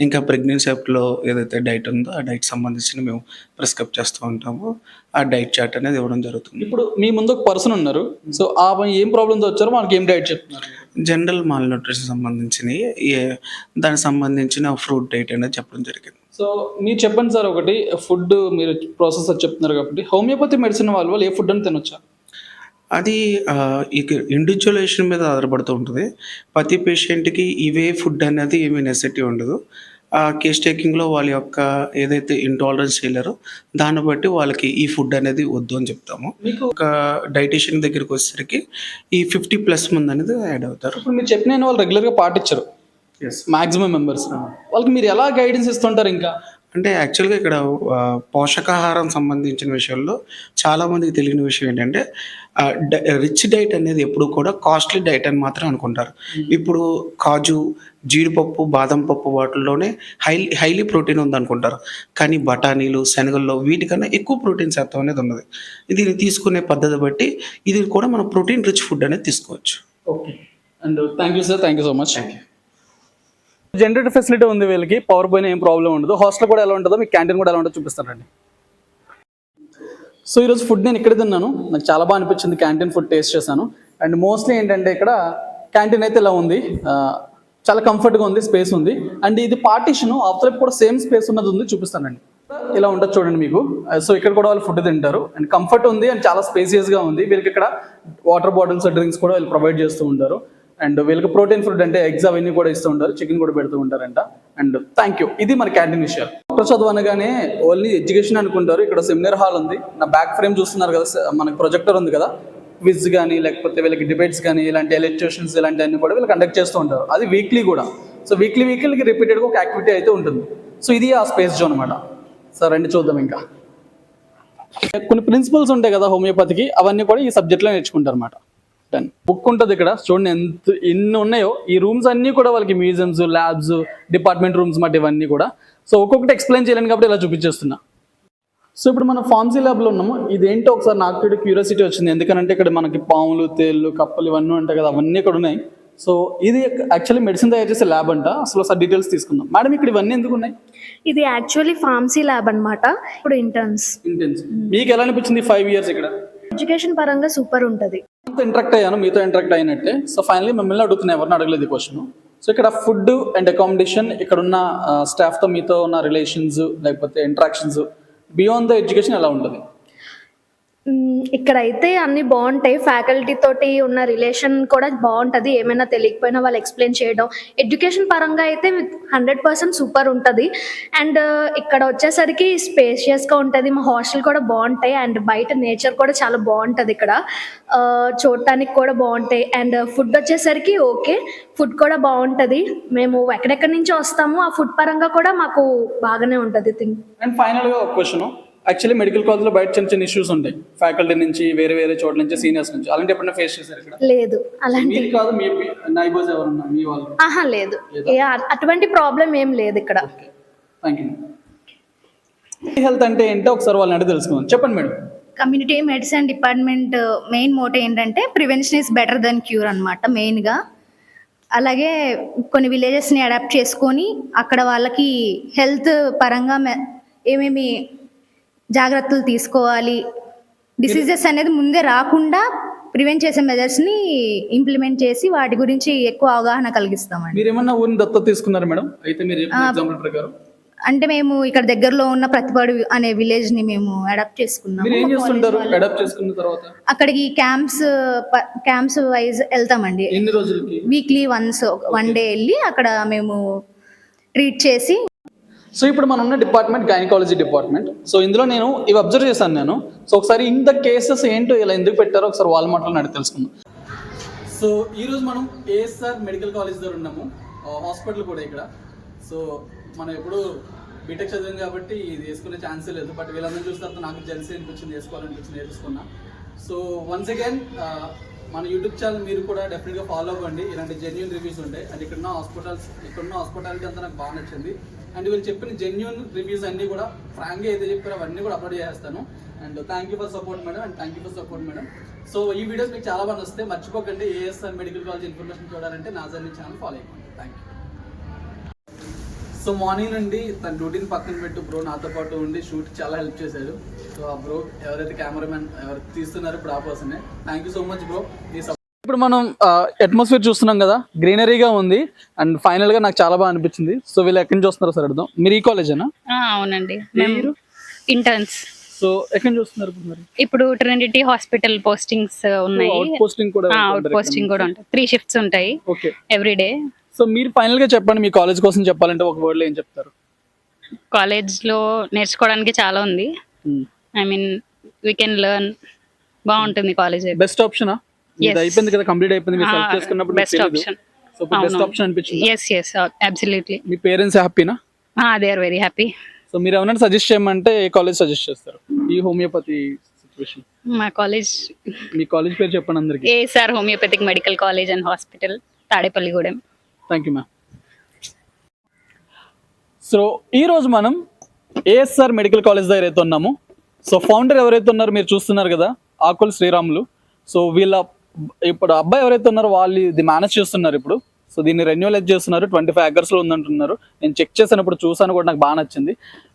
ఇంకా ప్రెగ్నెన్సీలో ఏదైతే డైట్ ఉందో ఆ డైట్ సంబంధించి మేము ప్రిస్క్రైబ్ చేస్తూ ఉంటాము. ఆ డైట్ చార్ట్ అనేది ఇవ్వడం జరుగుతుంది. ఇప్పుడు మీ ముందు ఒక పర్సన్ ఉన్నారు, సో ఆ ఏం ప్రాబ్లమ్స్ వచ్చారో మనకి ఏం డైట్ చెప్తున్నారు? జనరల్ మాల్ న్యూట్రిషన్ సంబంధించినవి, దానికి సంబంధించిన ఫ్రూట్ డైట్ అనేది చెప్పడం జరిగింది. సో మీరు చెప్పండి సార్, ఒకటి ఫుడ్ మీరు ప్రాసెసర్ చెప్తున్నారు కాబట్టి హోమియోపతి మెడిసిన్ వాళ్ళు ఏ ఫుడ్ అని తినొచ్చా? అది ఇక ఇండివిజువలైజేషన్ మీద ఆధారపడుతూ ఉంటుంది. ప్రతి పేషెంట్కి ఇవే ఫుడ్ అనేది ఏమీ నెసెసిటీ ఉండదు. ఆ కేస్ టేకింగ్లో వాళ్ళ యొక్క ఏదైతే ఇంటాలరెన్స్ చేయలేరో దాన్ని బట్టి వాళ్ళకి ఈ ఫుడ్ అనేది వద్దు అని చెప్తాము. మీకు ఒక డైటీషియన్ దగ్గరికి వచ్చేసరికి ఈ 50+ మంది అనేది యాడ్ అవుతారు. ఇప్పుడు మీరు చెప్పిన వాళ్ళు రెగ్యులర్గా పాటించరు మాక్సిమం మెంబర్స్, వాళ్ళకి మీరు ఎలా గైడెన్స్ ఇస్తుంటారు? ఇంకా అంటే యాక్చువల్గా ఇక్కడ పోషకాహారం సంబంధించిన విషయంలో చాలామందికి తెలియని విషయం ఏంటంటే రిచ్ డైట్ అనేది ఎప్పుడు కూడా కాస్ట్లీ డైట్ అని మాత్రం అనుకుంటారు. ఇప్పుడు కాజు, జీడిపప్పు, బాదం పప్పు వాటిల్లోనే హైలీ ప్రోటీన్ ఉందనుకుంటారు. కానీ బఠానీలు, శనగల్లో వీటికన్నా ఎక్కువ ప్రోటీన్ శాతం అనేది ఉన్నది. దీన్ని తీసుకునే పద్ధతి బట్టి ఇది కూడా మనం ప్రోటీన్ రిచ్ ఫుడ్ అనేది తీసుకోవచ్చు. Okay, and thank you sir, thank you so much. Generator facility ఉంది వీళ్ళకి, పవర్ పోయినా ఏం ప్రాబ్లం ఉండదు. హాస్టల్ కూడా ఎలా ఉంటుందో మీకు క్యాంటీన్ కూడా ఎలా ఉంటుందో చూపిస్తానండి. సో ఈరోజు ఫుడ్ నేను ఇక్కడ తిన్నాను, నాకు చాలా బాగా అనిపించింది. క్యాంటీన్ ఫుడ్ టేస్ట్ చేశాను. అండ్ మోస్ట్లీ ఏంటంటే ఇక్కడ క్యాంటీన్ అయితే ఇలా ఉంది, చాలా కంఫర్ట్గా ఉంది, స్పేస్ ఉంది. అండ్ ఇది పార్టీషన్ అవతల కూడా సేమ్ స్పేస్ ఉన్నది ఉంది, చూపిస్తానండి. ఇలా ఉంటుంది చూడండి మీకు. సో ఇక్కడ కూడా వాళ్ళు ఫుడ్ తింటారు అండ్ కంఫర్ట్ ఉంది అండ్ చాలా స్పేసియస్గా ఉంది. వీళ్ళకి ఇక్కడ వాటర్ బాటిల్స్, డ్రింక్స్ కూడా వీళ్ళు ప్రొవైడ్ చేస్తూ ఉంటారు. అండ్ వీళ్ళకి ప్రోటీన్ ఫుడ్ అంటే ఎగ్స్ అవన్నీ కూడా ఇస్తూ ఉంటారు, చికెన్ కూడా పెడుతూ ఉంటారంట. And thank you. ఇది మన క్యాంటీన్ విషయాలు. చదువు అనగానే ఓన్లీ ఎడ్యుకేషన్ అనుకుంటారు. ఇక్కడ సెమినార్ హాల్ ఉంది, నా బ్యాక్ ఫ్రేమ్ చూస్తున్నారు కదా, మనకి ప్రొజెక్టర్ ఉంది కదా. క్విజ్ కానీ లేకపోతే వీళ్ళకి డిబేట్స్ కానీ ఇలాంటి ఎలక్ట్యూషన్స్ ఇలాంటివన్నీ కూడా వీళ్ళు కండక్ట్ చేస్తూ ఉంటారు. అది వీక్లీ కూడా. సో వీక్లీకి రిపీటెడ్గా ఒక యాక్టివిటీ అయితే ఉంటుంది. సో ఇది ఆ స్పేస్ జోన్ అనమాట. సరే అండి, చూద్దాం. ఇంకా కొన్ని ప్రిన్సిపల్స్ ఉంటాయి కదా హోమియోపతికి, అవన్నీ కూడా ఈ సబ్జెక్ట్లో నేర్చుకుంటారు అనమాట. డన్. బుక్ ఉంటుంది ఇక్కడ చూడండి, ఎన్ని ఉన్నాయో. ఈ రూమ్స్ అన్నీ కూడా వాళ్ళకి మ్యూజియంస్, ల్యాబ్స్, డిపార్ట్మెంట్ రూమ్స్ మాట ఇవన్నీ కూడా. సో ఒక్కొక్కటి ఎక్స్ప్లెయిన్ చేయలేను కాబట్టి ఇలా చూపించేస్తున్నా. సో ఇప్పుడు మనం ఫార్మసీ ల్యాబ్లో ఉన్నాము. ఇదేంటో ఒకసారి నాకు కూడా క్యూరియాసిటీ వచ్చింది, ఎందుకంటే ఇక్కడ మనకి పాములు, తేళ్ళు, కప్పలు ఇవన్నీ ఉంటాయి కదా, అవన్నీ ఇక్కడ ఉన్నాయి. సో ఇది యాక్చువల్లీ మెడిసిన్ తయారు చేసే ల్యాబ్ అంట. అసలు ఒకసారి డీటెయిల్స్ తీసుకుందాం. మేడం ఇక్కడ ఇవన్నీ ఎందుకు ఉన్నాయి? ఇది యాక్చువల్లీ ఫార్మసీ ల్యాబ్ అన్నమాట. ఇప్పుడు ఇంటర్న్స్. మీకు ఎలా అనిపించింది 5 years ఇక్కడ? ఎడ్యుకేషన్ పరంగా సూపర్ ఉంటుంది. ఇంటరాక్ట్ అయ్యాను, మీతో ఇంటరాక్ట్ అయినట్టే. సో ఫైనల్లీ మిమ్మల్ని అడుగుతున్నా, ఎవరిని అడగలేదు ఈ క్వశ్చన్. సో ఇక్కడ ఫుడ్ అండ్ అకామిడేషన్, ఇక్కడ ఉన్న స్టాఫ్తో మీతో ఉన్న రిలేషన్స్ లేకపోతే ఇంటరాక్షన్స్ బియాండ్ ద ఎడ్యుకేషన్ ఎలా ఉంటుంది? ఇక్కడైతే అన్ని బాగుంటాయి. ఫ్యాకల్టీ తోటి ఉన్న రిలేషన్ కూడా బాగుంటుంది. ఏమైనా తెలియకపోయినా వాళ్ళు ఎక్స్ప్లెయిన్ చేయడం. ఎడ్యుకేషన్ పరంగా అయితే 100% సూపర్ ఉంటుంది. అండ్ ఇక్కడ వచ్చేసరికి స్పేషియస్గా ఉంటుంది. మా హాస్టల్ కూడా బాగుంటాయి. అండ్ బయట నేచర్ కూడా చాలా బాగుంటుంది. ఇక్కడ చూడటానికి కూడా బాగుంటాయి. అండ్ ఫుడ్ వచ్చేసరికి ఓకే, ఫుడ్ కూడా బాగుంటుంది. మేము ఎక్కడెక్కడి నుంచి వస్తాము, ఆ ఫుడ్ పరంగా కూడా మాకు బాగానే ఉంటుంది థింగ్. అండ్ ఫైనల్గా ఒక క్వశ్చన్, యాక్చువల్లీ మెడికల్ కాలేజ్లో బయట చిన్న చిన్న ఇష్యూస్ ఉంటాయి, ఫ్యాకల్టీ నుంచి, వేరే చోట్ల నుంచి, సీనియర్స్ నుంచి. అలాంటి ఎప్పుడైనా ఫేస్ చేశారు ఇక్కడ? లేదు, అలాంటి కాదు. మీ నైబర్స్ ఎవరన్నా మీ వాళ్ళు? ఆహా, లేదు, అటువంటి ప్రాబ్లం ఏం లేదు ఇక్కడ. Thank you. హెల్త్ అంటే ఏంటో ఒకసారి వాళ్ళని అడిగి తెలుసుకుందాం. చెప్పండి madam. Community medicine department main motto ఏంటంటే prevention is better then cure అనమాట మెయిన్గా. అలాగే కొన్ని విలేజెస్ని అడాప్ట్ చేసుకొని అక్కడ వాళ్ళకి హెల్త్ పరంగా ఏమేమి జాగ్రత్తలు తీసుకోవాలి, డిసీజెస్ అనేది ముందే రాకుండా ప్రివెంట్ చేసే మెజర్స్ని ఇంప్లిమెంట్ చేసి వాటి గురించి ఎక్కువ అవగాహన కలిగిస్తామండి. మీరు ఏమన్నా ఊరిని దత్తత తీసుకున్నారు మేడం? అయితే మీరు ఎగ్జాంపుల్ ప్రకారం అంటే మేము ఇక్కడ దగ్గరలో ఉన్న ప్రతిపాడు అనే విలేజ్ ని మేము అడాప్ట్ చేసుకున్నాము. మీరు ఏం చేస్తుంటారు అడాప్ట్ చేసుకున్న తర్వాత? అక్కడికి క్యాంప్స్ వైజ్ వెళ్తామండి. ఎన్ని రోజులకి? వీక్లీ వన్స్ 1 day వెళ్ళి అక్కడ మేము ట్రీట్ చేసి. సో ఇప్పుడు మనం ఉన్న డిపార్ట్మెంట్ గైనకాలజీ డిపార్ట్మెంట్. సో ఇందులో నేను ఇవి అబ్జర్వ్ చేశాను నేను. సో ఒకసారి ఇన్ ద కేసెస్ ఏంటో ఇలా ఎందుకు పెట్టారో ఒకసారి వాళ్ళ మాటలు అడిగి తెలుసుకుందాం. సో ఈరోజు మనం ఏఎస్ఆర్ మెడికల్ కాలేజ్ దగ్గర ఉన్నాము, హాస్పిటల్ కూడా ఇక్కడ. సో మనం ఎప్పుడు బీటెక్ చదివాం కాబట్టి ఇది వేసుకునే ఛాన్సే లేదు. బట్ వీళ్ళందరూ చూసిన తర్వాత నాకు జెల్సీ అనిపించింది, వేసుకోవాలనిపించింది, నేర్చుకున్నా. సో వన్స్ అగైన్ మన యూట్యూబ్ ఛానల్ మీరు కూడా డెఫినెట్గా ఫాలో అవ్వండి. ఇలాంటి జెన్యూన్ రివ్యూస్ ఉంటాయి. అండ్ ఇక్కడున్న హాస్పిటాలిటీ అంతా నాకు బాగా నచ్చింది. అండ్ వీళ్ళు చెప్పిన జెన్యూన్ రివ్యూస్ అన్నీ కూడా ఫ్రాంక్గా అయితే చెప్పారో అవన్నీ కూడా అప్లోడ్ చేస్తాను. And thank you for support madam. And thank you for support madam. So ఈ వీడియోస్ మీకు చాలా బాగా వస్తే మర్చిపోకండి. ఏఎస్ఆర్ మెడికల్ కాలేజ్ ఇన్ఫర్మేషన్ చూడాలంటే నా జర్నీ ఛానల్ ఫాలో అయిపోండి. Thank you. సో మార్నింగ్ నుండి తన డ్యూటీని పక్కన పెట్టు బ్రో నాతో పాటు ఉండి షూట్ చాలా హెల్ప్ చేశాడు. సో ఆ బ్రో ఎవరైతే కెమెరామెన్ ఎవరు తీస్తున్నారో ఇప్పుడు ఆ పర్సనే. Thank you so much bro. ఇప్పుడు మనం అట్మాస్ఫియర్ చూస్తున్నాం కదా, గ్రీనరీగా ఉంది. అండ్ ఫైనల్గా నాకు చాలా బాగా అనిపించింది. సో వీళ్ళు ఎక్కడి నుంచి వస్తున్నారో సార్ అర్థం. మీరు ఈ కాలేజేనా? అవునండి, మీరు ఇంటర్న్స్. సో ఎక్కడ చూస్తున్నారు ఇప్పుడు మరి? ఇప్పుడు ట్రినిటీ హాస్పిటల్ పోస్టింగ్స్ ఉన్నాయి. అవుట్ పోస్టింగ్ కూడా అవుట్ పోస్టింగ్ కూడా ఉంటాయి. 3 షిఫ్ట్స్ ఉంటాయి ఓకే. Every day. సో మీరు ఫైనల్ గా చెప్పండి, మీ కాలేజ్ కోసం చెప్పాలంటే ఒక వర్డ్ లో ఏం చెప్తారు? కాలేజ్ లో నేర్చుకోవడానికి చాలా ఉంది. I mean we can learn. బాగుంటుంది కాలేజ్. బెస్ట్ ఆప్షనా? ఇది అయిపోయింది కదా, కంప్లీట్ అయిపోయింది, మీరు సెలెక్ట్ చేసుకున్నప్పుడు best option. So best option అనిపించింది. Yes absolutely. మీ పేరెంట్స్ హ్యాపీనా? They are very happy. So మీరు ఏమైనా సజెస్ట్ చేయమంటే ఏ కాలేజ్ సజెస్ట్ చేస్తారు ఈ హోమియోపతి సిచ్యువేషన్? మా కాలేజ్, మీ కాలేజ్ పేరు చెప్పండి అందరికి. ASR homeopathic medical college and hospital, Tadepalligudem. Thank you ma'am. So ఈరోజు మనం ఏఎస్ఆర్ మెడికల్ కాలేజ్ దగ్గర అయితే ఉన్నాము. సో ఫౌండర్ ఎవరైతే ఉన్నారో మీరు చూస్తున్నారు కదా, ఆకుల శ్రీరాములు. సో వీళ్ళ ఇప్పుడు అబ్బాయి ఎవరైతే ఉన్నారో వాళ్ళు ఇది మేనేజ్ చేస్తున్నారు ఇప్పుడు. సో దీన్ని రెన్యూవల్ చేస్తున్నారు. 25 acres ఉందంటున్నారు. నేను చెక్ చేశాను, ఇప్పుడు చూసాను కూడా, నాకు బాగా నచ్చింది.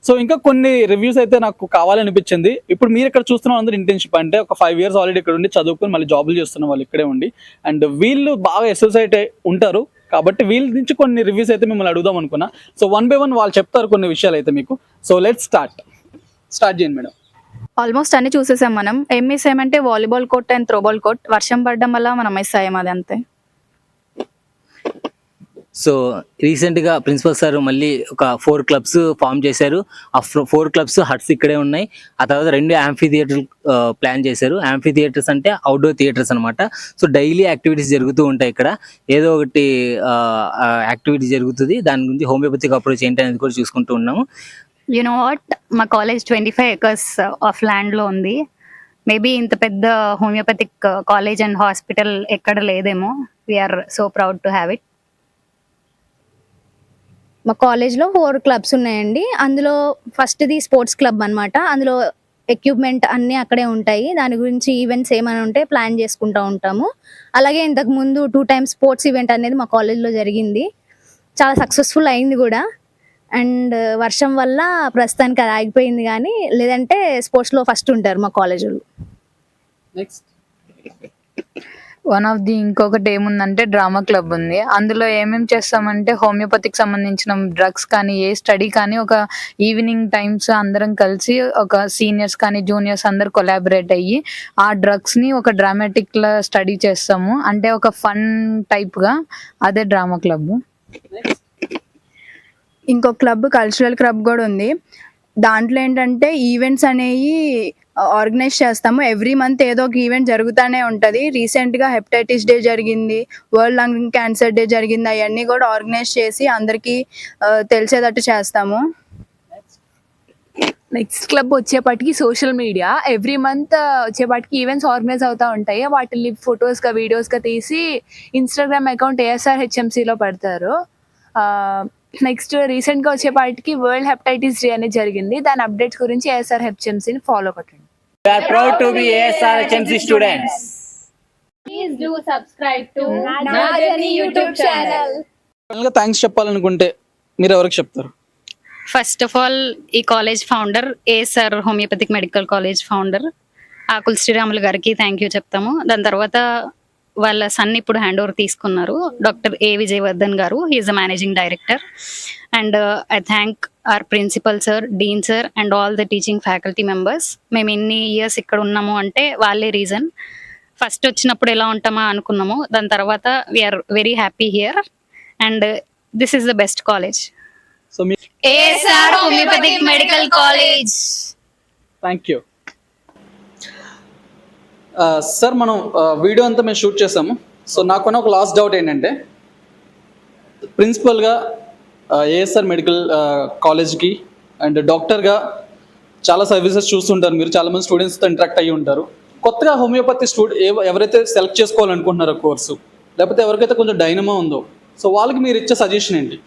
సో ఇంకా కొన్ని రివ్యూస్ అయితే నాకు కావాలనిపించింది. ఇప్పుడు మీరు ఇక్కడ చూస్తున్న అందరూ ఇంటర్న్షిప్ అంటే ఒక 5 years ఆల్రెడీ ఇక్కడ ఉండి చదువుకుని మళ్ళీ జాబులు చేస్తున్న వాళ్ళు ఇక్కడే ఉండి, అండ్ వీళ్ళు బాగా అసోసియేట్ ఉంటారు కాబట్టి వీళ్ళ నుంచి కొన్ని రివ్యూస్ అయితే మిమ్మల్ని అడుగుదాం అనుకున్నా. సో 1 by 1 వాళ్ళు చెప్తారు కొన్ని విషయాలు అయితే మీకు. సో లెట్స్ స్టార్ట్ చేయండి మేడం. ఆల్మోస్ట్ అన్ని చూసేసాం మనం. ఏం మిస్ అయ్యామంటే volleyball court and throwball court. వర్షం పడడం వల్ల మనం మిస్ అయ్యాం, అది అంతే. సో రీసెంట్గా ప్రిన్సిపల్ సార్ మళ్ళీ ఒక 4 క్లబ్స్ ఫామ్ చేశారు. ఆ 4 క్లబ్స్ హట్స్ ఇక్కడే ఉన్నాయి. ఆ తర్వాత 2 యాంఫీ థియేటర్ ప్లాన్ చేశారు. యాంఫీ థియేటర్స్ అంటే అవుట్డోర్ థియేటర్స్ అనమాట. సో డైలీ యాక్టివిటీస్ జరుగుతూ ఉంటాయి ఇక్కడ. ఏదో ఒకటి యాక్టివిటీ జరుగుతుంది. దాని గురించి హోమియోపతిక్ అప్రోచ్ ఏంటి అనేది కూడా చూసుకుంటూ ఉన్నాము. యు నో వాట్, మా కాలేజ్ 25 acres ఆఫ్ ల్యాండ్లో ఉంది. మేబీ ఇంత పెద్ద హోమియోపతిక్ కాలేజ్ అండ్ హాస్పిటల్ ఎక్కడ లేదేమో. We are so proud to have it. మా కాలేజ్లో 4 clubs ఉన్నాయండి. అందులో ఫస్ట్ది స్పోర్ట్స్ క్లబ్ అన్నమాట. అందులో ఎక్విప్మెంట్ అన్నీ అక్కడే ఉంటాయి. దాని గురించి ఈవెంట్స్ ఏమైనా ఉంటే ప్లాన్ చేసుకుంటూ ఉంటాము. అలాగే ఇంతకు ముందు 2 times స్పోర్ట్స్ ఈవెంట్ అనేది మా కాలేజ్లో జరిగింది. చాలా సక్సెస్ఫుల్ అయింది కూడా. అండ్ వర్షం వల్ల ప్రస్తుతానికి అది ఆగిపోయింది, కానీ లేదంటే స్పోర్ట్స్లో ఫస్ట్ ఉంటారు మా కాలేజీలో. నెక్స్ట్ వన్ ఆఫ్ ది ఇంకొకటి ఏముందంటే డ్రామా క్లబ్ ఉంది. అందులో ఏమేమి చేస్తామంటే హోమియోపతికి సంబంధించిన డ్రగ్స్ కానీ ఏ స్టడీ కానీ ఒక ఈవినింగ్ టైమ్స్ అందరం కలిసి ఒక సీనియర్స్ కానీ జూనియర్స్ అందరు కొలాబరేట్ అయ్యి ఆ డ్రగ్స్ని ఒక డ్రామాటిక్లా స్టడీ చేస్తాము. అంటే ఒక ఫన్ టైప్గా, అదే డ్రామా క్లబ్. ఇంకో క్లబ్ కల్చరల్ క్లబ్ కూడా ఉంది. దాంట్లో ఏంటంటే ఈవెంట్స్ అనేవి ఆర్గనైజ్ చేస్తాము. ఎవ్రీ మంత్ ఏదో ఒక ఈవెంట్ జరుగుతూనే ఉంటుంది. రీసెంట్గా హెపటైటిస్ డే జరిగింది, వరల్డ్ లంగ్ క్యాన్సర్ డే జరిగింది. అవన్నీ కూడా ఆర్గనైజ్ చేసి అందరికీ తెలిసేటట్టు చేస్తాము. నెక్స్ట్ క్లబ్ వచ్చేపాటికి సోషల్ మీడియా. ఎవ్రీ మంత్ వచ్చేపాటికి ఈవెంట్స్ ఆర్గనైజ్ అవుతూ ఉంటాయి. వాటిని ఫొటోస్గా వీడియోస్గా తీసి ఇన్స్టాగ్రామ్ అకౌంట్ ASR HMCలో పెడతారు. నెక్స్ట్ రీసెంట్గా వచ్చేపాటికి వరల్డ్ హెపటైటిస్ డే అనేది జరిగింది. దాని అప్డేట్స్ గురించి ASR HMCని ఫాలో కొట్టండి. We are proud to be ASR HMC students. Please do subscribe to Nagani YouTube channel. ఫైనల్గా థ్యాంక్స్ చెప్పాలనుకుంటే మీరు ఎవరికి చెప్తారు? ఫస్ట్ ఆఫ్ ఆల్ ఈ college founder, ASR homeopathic medical college founder Akula Sriramulu గారికి థ్యాంక్ యూ చెప్తాము. దాని తర్వాత వాళ్ళ సన్ ఇప్పుడు హ్యాండ్ ఓవర్ తీసుకున్నారు, డాక్టర్ A. విజయవర్ధన్ గారు. He is the managing director. And I thank our principal sir, dean sir and all the teaching faculty members. మేము ఎన్ని ఇయర్స్ ఇక్కడ ఉన్నాము అంటే వాళ్ళే రీజన్. ఫస్ట్ వచ్చినప్పుడు ఎలా ఉంటామా అనుకున్నాము, దాని తర్వాత we are very happy here and this is the best college. So మీ ASR homoeopathic medical college. Thank you sir. మనం వీడియో అంతా మేము షూట్ చేసాము. సో నాకున్న ఒక లాస్ట్ డౌట్ ఏంటంటే, ప్రిన్సిపల్గా ఏఎస్ఆర్ మెడికల్ కాలేజ్కి అండ్ డాక్టర్గా చాలా సర్వీసెస్ చూస్తుంటారు మీరు, చాలామంది స్టూడెంట్స్తో ఇంటరాక్ట్ అయ్యి ఉంటారు. కొత్తగా హోమియోపతి ఎవరైతే సెలెక్ట్ చేసుకోవాలనుకుంటున్నారో కోర్సు, లేకపోతే ఎవరికైతే కొంచెం డైనమా ఉందో, సో వాళ్ళకి మీరు ఇచ్చే సజెషన్ ఏంటి?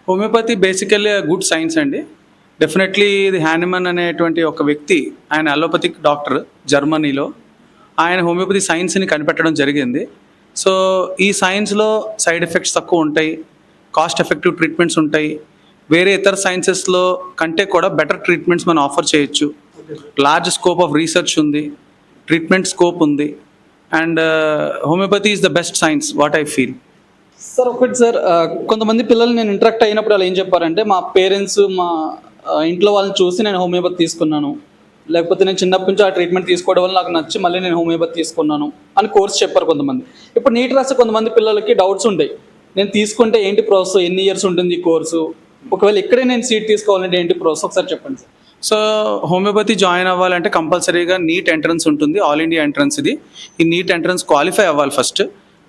హోమియోపతి బేసికల్లీ గుడ్ సైన్స్ అండి. డెఫినెట్లీ ఇది హ్యానిమన్ అనేటువంటి ఒక వ్యక్తి, ఆయన అలోపతిక్ డాక్టర్ జర్మనీలో, ఆయన హోమియోపతి సైన్స్ని కనిపెట్టడం జరిగింది. సో ఈ సైన్స్లో సైడ్ ఎఫెక్ట్స్ తక్కువ ఉంటాయి, కాస్ట్ ఎఫెక్టివ్ ట్రీట్మెంట్స్ ఉంటాయి. వేరే ఇతర సైన్సెస్లో కంటే కూడా బెటర్ ట్రీట్మెంట్స్ మనం ఆఫర్ చేయొచ్చు. లార్జ్ స్కోప్ ఆఫ్ రీసెర్చ్ ఉంది, ట్రీట్మెంట్ స్కోప్ ఉంది. And homeopathy is the best science what I feel. Sir ఒకటి సార్, కొంతమంది పిల్లలు నేను ఇంటరాక్ట్ అయినప్పుడు వాళ్ళు ఏం చెప్పారంటే, మా పేరెంట్స్ మా ఇంట్లో వాళ్ళని చూసి నేను హోమియోపతి తీసుకున్నాను, లేకపోతే నేను చిన్నప్పటి నుంచి ఆ ట్రీట్మెంట్ తీసుకోవడం వల్ల నాకు నచ్చి మళ్ళీ నేను హోమియోపతి తీసుకున్నాను అని కోర్స్ చెప్పారు కొంతమంది. ఇప్పుడు నీట్ రాసే కొంతమంది పిల్లలకి డౌట్స్ ఉంటాయి, నేను తీసుకుంటే ఏంటి ప్రాసెస్, ఎన్ని ఇయర్స్ ఉంటుంది ఈ కోర్సు, ఒకవేళ ఇక్కడే నేను సీట్ తీసుకోవాలంటే ఏంటి ప్రాసెస్ ఒకసారి చెప్పండి సార్. సో హోమియోపతి జాయిన్ అవ్వాలంటే కంపల్సరీగా నీట్ ఎంట్రన్స్ ఉంటుంది, ఆల్ ఇండియా ఎంట్రన్స్ ఇది. ఈ నీట్ ఎంట్రన్స్ క్వాలిఫై అవ్వాలి ఫస్ట్.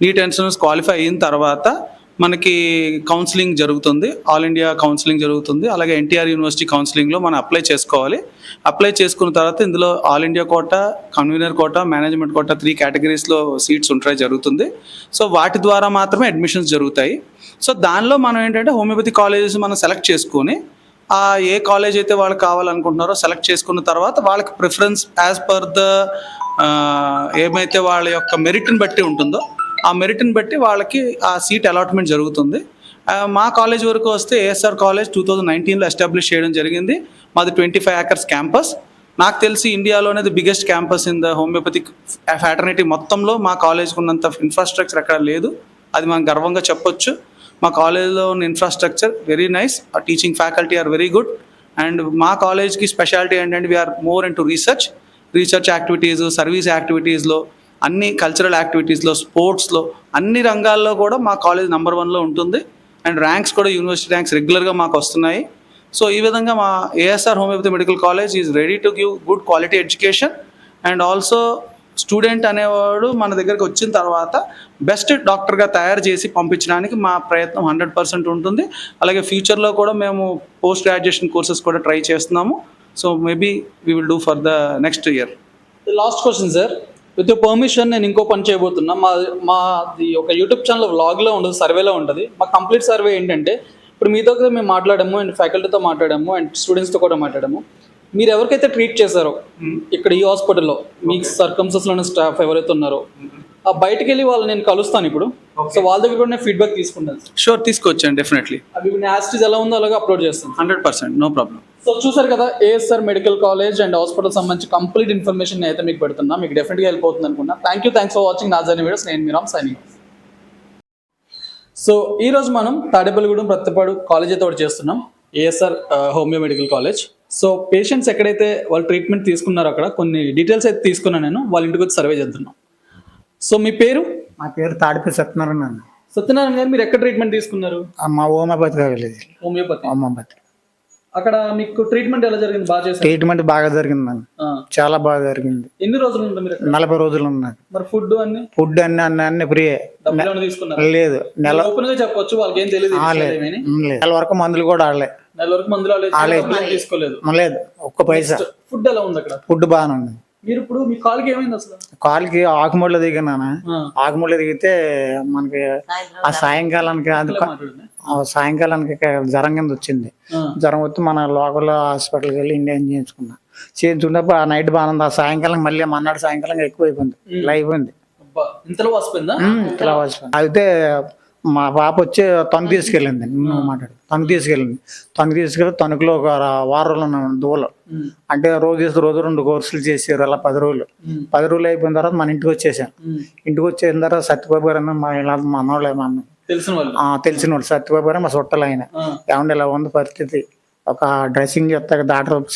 నీట్ ఎంట్రన్స్ క్వాలిఫై అయిన తర్వాత మనకి కౌన్సిలింగ్ జరుగుతుంది, ఆల్ ఇండియా కౌన్సిలింగ్ జరుగుతుంది. అలాగే ఎన్టీఆర్ యూనివర్సిటీ కౌన్సిలింగ్లో మనం అప్లై చేసుకోవాలి. అప్లై చేసుకున్న తర్వాత ఇందులో all India quota, convener quota, management quota 3 కేటగిరీస్లో సీట్స్ ఉంటాయి జరుగుతుంది. సో వాటి ద్వారా మాత్రమే అడ్మిషన్స్ జరుగుతాయి. సో దానిలో మనం ఏంటంటే హోమియోపతి కాలేజెస్ మనం సెలెక్ట్ చేసుకొని ఏ కాలేజ్ అయితే వాళ్ళకి కావాలనుకుంటున్నారో సెలెక్ట్ చేసుకున్న తర్వాత వాళ్ళకి ప్రిఫరెన్స్ యాజ్ పర్ ద ఏమైతే వాళ్ళ యొక్క మెరిట్ని బట్టి ఉంటుందో ఆ మెరిట్ని బట్టి వాళ్ళకి ఆ సీట్ అలాట్మెంట్ జరుగుతుంది. మా కాలేజ్ వరకు వస్తే ఏఎస్ఆర్ కాలేజ్ 2019లో ఎస్టాబ్లిష్ చేయడం జరిగింది. మాది 25 acres క్యాంపస్. నాకు తెలిసి ఇండియాలోనే the biggest campus in the homoeopathic fraternity మొత్తంలో మా కాలేజ్కి ఉన్నంత ఇన్ఫ్రాస్ట్రక్చర్ ఎక్కడ లేదు. అది మనం గర్వంగా చెప్పొచ్చు. మా కాలేజ్లో ఉన్న infrastructure very nice, teaching faculty are very good. And మా కాలేజ్కి స్పెషాలిటీ ఏంటంటే we are more into research activities, service యాక్టివిటీస్లో, అన్ని కల్చరల్ యాక్టివిటీస్లో, స్పోర్ట్స్లో, అన్ని రంగాల్లో కూడా మా కాలేజ్ నెంబర్ 1లో ఉంటుంది. అండ్ ర్యాంక్స్ కూడా యూనివర్సిటీ ర్యాంక్స్ రెగ్యులర్గా మాకు వస్తున్నాయి. సో ఈ విధంగా మా ASR homoeopathy medical college is ready to give good quality education. And also student అనేవాడు మన దగ్గరికి వచ్చిన తర్వాత బెస్ట్ డాక్టర్గా తయారు చేసి పంపించడానికి మా ప్రయత్నం 100% ఉంటుంది. అలాగే ఫ్యూచర్లో కూడా మేము పోస్ట్ గ్రాడ్యుయేషన్ కోర్సెస్ కూడా ట్రై చేస్తున్నాము. So maybe we will do for the next year. Last question sir, with your permission నేను ఇంకో పని చేయబోతున్నా. మాది ఒక యూట్యూబ్ ఛానల్ వ్లాగ్లో ఉండదు, సర్వేలో ఉంటుంది. మా కంప్లీట్ సర్వే ఏంటంటే ఇప్పుడు మీతో కూడా మేము మాట్లాడాము, అండ్ ఫ్యాకల్టీతో మాట్లాడాము, అండ్ స్టూడెంట్స్తో కూడా మాట్లాడాము. మీరు ఎవరికైతే ట్రీట్ చేశారో ఇక్కడ ఈ హాస్పిటల్లో, మీకు సర్కమ్స్టెన్సెస్లో ఉన్న స్టాఫ్ ఎవరైతే ఉన్నారో, ఆ బయటకు వెళ్ళి వాళ్ళు నేను కలుస్తాను ఇప్పుడు. సో వాళ్ళ దగ్గర కూడా నేను ఫీడ్బ్యాక్ తీసుకుంటాను. షూర్, తీసుకొచ్చాను డెఫినెట్లీ. అవి యాస్టీస్ ఎలా ఉందో అలాగే అప్లోడ్ చేస్తాను. 100%, నో ప్రాబ్లం. సో చూసారు కదా, ASR medical college and hospital సంబంధించి కంప్లీట్ ఇన్ఫర్మేషన్ అయితే మీకు పెడుతున్నా. మీకు డెఫినెట్గా హెల్ప్ అవుతుంది అనుకున్నా. థ్యాంక్స్ ఫర్ వాచింగ్ నా జర్నీ వీడియోస్. నేను మీరామ్ సైనింగ్ ఆఫ్. సో ఈరోజు మనం తాడేపల్లిగూడెం ప్రత్తిపాడు కాలేజ్ అయితే ఒకటి చేస్తున్నాం, ASR homeo medical college. So patients ఎక్కడైతే వాళ్ళు ట్రీట్మెంట్ తీసుకున్నారో అక్కడ కొన్ని డీటెయిల్స్ అయితే తీసుకున్నాను నేను. వాళ్ళ ఇంటికి వచ్చి సర్వే చేస్తున్నాం. సో మీ పేరు? మా పేరు తాడిపల్లి సత్యనారాయణ. సత్యనారాయణ గారు, మీరు ఎక్కడ ట్రీట్మెంట్ తీసుకున్నారు? మా హోమియోపతి విలేజ్. హోమియోపతి. అక్కడ మీకు ట్రీట్మెంట్ ఎలా జరిగింది? బాగా చేశారు? ట్రీట్మెంట్ బాగా జరిగింది, చాలా బాగా జరిగింది. ఎన్ని రోజులు ఉంటారు మీరు? 40 రోజులు ఉన్నారు. మరి ఫుడ్ అన్ని ఫ్రీ. లేదు, నెల ఓపెన్ గా చెప్పొచ్చు, వాళ్ళకి ఏం తెలియదు. నెల వరకు మందులు కూడా ఆడలే. నెల వరకు మందులు తీసుకోలేదు. లేదు, ఒక్క పైసా. ఫుడ్ ఎలా ఉంది అక్కడ? ఫుడ్ బాగానే ఉంది. మీరు ఇప్పుడు మీ కాలుకి ఏమైంది అసలు? కాలుకి ఆకుముళ్ళు దిగినానా. ఆకుముళ్ళు దిగితే మనకి ఆ సాయంకాలానికి జ్వరం కింద వచ్చింది. జ్వరం వచ్చి మన లోకల్ హాస్పిటల్కి వెళ్ళి ఇండియన్ చేయించుకున్నప్పుడు ఆ నైట్ బాగుంది. ఆ సాయంకాలం మళ్ళీ మన్నాడు సాయంకాలం ఎక్కువ అయిపోయింది, ఇలా అయిపోయింది. ఇంతలో వస్తుందా? అయితే మా పాప వచ్చి తను తీసుకెళ్ళింది. తను తీసుకెళ్ళి తణుకులో ఒక వారం రోజులు ఉన్నాను దూలో. అంటే రోజు 2 కోర్సులు చేసారు. అలా 10 రోజులు. 10 రోజులు అయిపోయిన తర్వాత మన ఇంటికి వచ్చేసాను. ఇంటికి వచ్చేసిన తర్వాత సత్యబాబు గారు మా ఇలా మనోళ్ళే, మా అమ్మ తెలిసిన వాళ్ళు. సత్యబాబు గారు మా చుట్టాలు. ఆయన ఏమంటే ఇలా ఉంది పరిస్థితి, ఒక డ్రెస్సింగ్ చేస్తా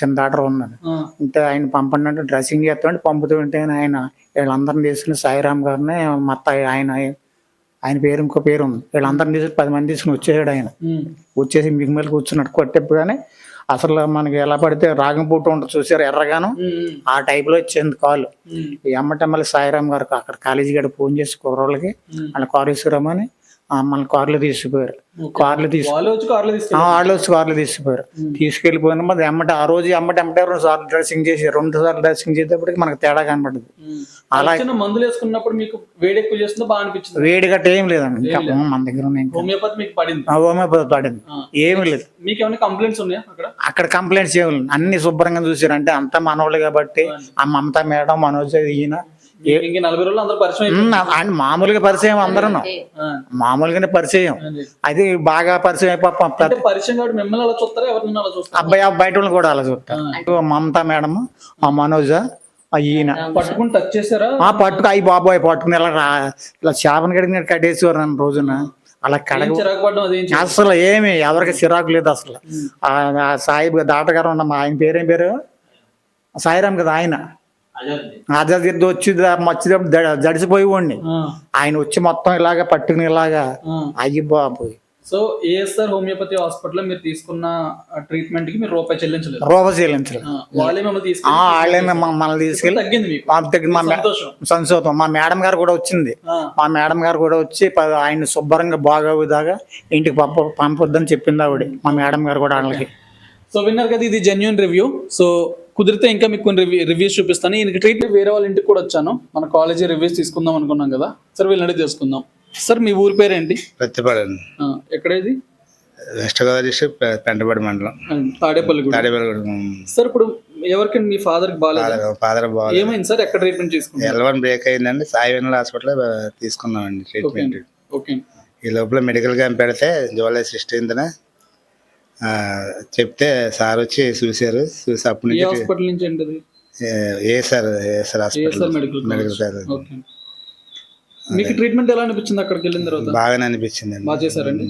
చిన్న డాక్టర్ ఉన్నాడు. అంటే ఆయన పంపండి అంటే డ్రెస్సింగ్ చేస్తామంటే పంపుతూ ఉంటే ఆయన వీళ్ళందరిని తీసుకుని సాయిరామ్ గారిని మొత్తం ఆయన పేరు ఇంకో పేరు ఉంది. వీళ్ళందరిని తీసుకుని 10 మంది తీసుకుని వచ్చేసాడు. ఆయన వచ్చేసి మీకు మీద కూర్చున్నాడు. కొట్టేప్పుగానే అసలు మనకి ఎలా పడితే రాగం పుట్టు ఉంటుంది చూసారు, ఎర్రగాను ఆ టైప్ లో వచ్చింది కాలు. ఎమ్మటెమ్మల్లి సాయిరామ్ గారు అక్కడ కాలేజీ గడ ఫోన్ చేసి కుర్రోళ్ళకి వాళ్ళ కారు తీసుకురామని మన కార్లో తీసుకుపోయారు. కార్లు తీసుకుపోయారు. తీసుకెళ్ళిపోయిన మరి ఎమ్మట ఆ రోజు ఎమ్మటే 2 సార్లు డ్రెస్సింగ్ చేసి 2 సార్లు డ్రెస్సింగ్ చేసేటప్పటికి మనకు తేడా కనపడుతుంది. అలా మందులు వేసుకున్నప్పుడు మీకు వేడి ఎక్కువ చేస్తుందో బాగా అనిపించింది? వేడి గట్ట ఏం లేదండి, ఇంకా మన దగ్గర హోమియోపతి మీకు పడింది. హోమియోపతి పడింది, ఏమి లేదు. మీకు ఏమైనా కంప్లైంట్స్ ఉన్నాయా అక్కడ? కంప్లైంట్స్ ఏమి లేదు, అన్ని శుభ్రంగా చూసారు. అంటే అంతా మనోళ్ళు కాబట్టి ఆ మమతా మేడం, మనోజ్, ఈయన 40 రోజులు అందరూ పరిచయం. మామూలుగా పరిచయం, అందరూ మామూలుగానే పరిచయం. అది బాగా పరిచయం అయిపోయి అబ్బాయి బయట వాళ్ళు కూడా అలా చూస్తారు. మమతా మేడం, ఆ మనోజ, ఈయన పట్టుకుని టచ్ చేశారా? పట్టుకు అయ్యి బాబాయ్ పట్టుకుని ఇలా చేపను కడిగినట్టు కట్టేసేవారు నన్ను రోజున. అలా అసలు ఏమి ఎవరికి చిరాకు లేదు అసలు. ఆ సాయి డాక్టర్ గారు ఉన్న ఆయన పేరేం పేరు సాయిరామ్ కదా ఆయన ఆజాద్ యుద్ధం వచ్చేటప్పుడు జడిసిపోయేవాడిని. ఆయన వచ్చి మొత్తం ఇలాగా పట్టుకుని ఇలాగా అయ్యి బాబు. సో ఏఎస్ఆర్ హోమియోపతి హాస్పిటల్లో మీరు తీసుకున్న ట్రీట్మెంట్ కి మీరు రూపాయి చెల్లించలేదు? రూపాయి చెల్లించలేదు. వాళ్ళే మిమ్మల్ని తీసుకెళ్ళి వాళ్ళే మమ్మల్ని తీసుకెళ్ళి తగ్గింది మీకు? సంతోషం. మా మేడం గారు కూడా వచ్చింది. మా మేడం గారు కూడా వచ్చి ఆయన శుభ్రంగా బాగోదాగా ఇంటికి పంపొద్దని చెప్పింది ఆవిడ, మా మేడం గారు కూడా వాళ్ళకి. సో విన్నారు కదా, ఇది జెన్యున్ రివ్యూ. సో కుదిరితే ఇంకా మీకు కొన్ని రివ్యూస్ చూపిస్తాను. ఈయనకి ట్రీట్మెంట్ వేరే వాళ్ళ ఇంటికి కూడా వచ్చాను, మన కాలేజీ రివ్యూస్ తీసుకుందాం అనుకున్నాం కదా. సార్ వీళ్ళని తెలుసుకుందాం. సార్ మీ ఊరి పేరేంటి? ప్రతిపాడు. ఎక్కడేది? వెస్ట్ గోదావరి డిస్ట్రిక్ట్ పెంటపాడు మండలం, తాడేపల్లి. సార్ ఇప్పుడు ఎవరికైనా మీ ఫాదర్ కి బాగాలేదు? ఫాదర్ బాగా ఏమైంది సార్? ఎక్కడ ట్రీట్మెంట్ తీసుకున్నారు? L1 బ్రేక్ అయిందండి, సాయి వెన్నెల హాస్పిటల్ తీసుకున్నామండి ట్రీట్మెంట్. ఈ లోపల మెడికల్ క్యాంప్ పెడితే జూలై 16న చెప్తే సార్ వచ్చి చూసారు. చూసి అప్పటి నుంచి హాస్పిటల్ నుంచి ఏంటది? ASR hospital medical college. మీకు ట్రీట్మెంట్ ఎలా అనిపించింది అక్కడికి వెళ్ళిన తర్వాత? బాగానే అనిపించింది. బాగా చేశారండి.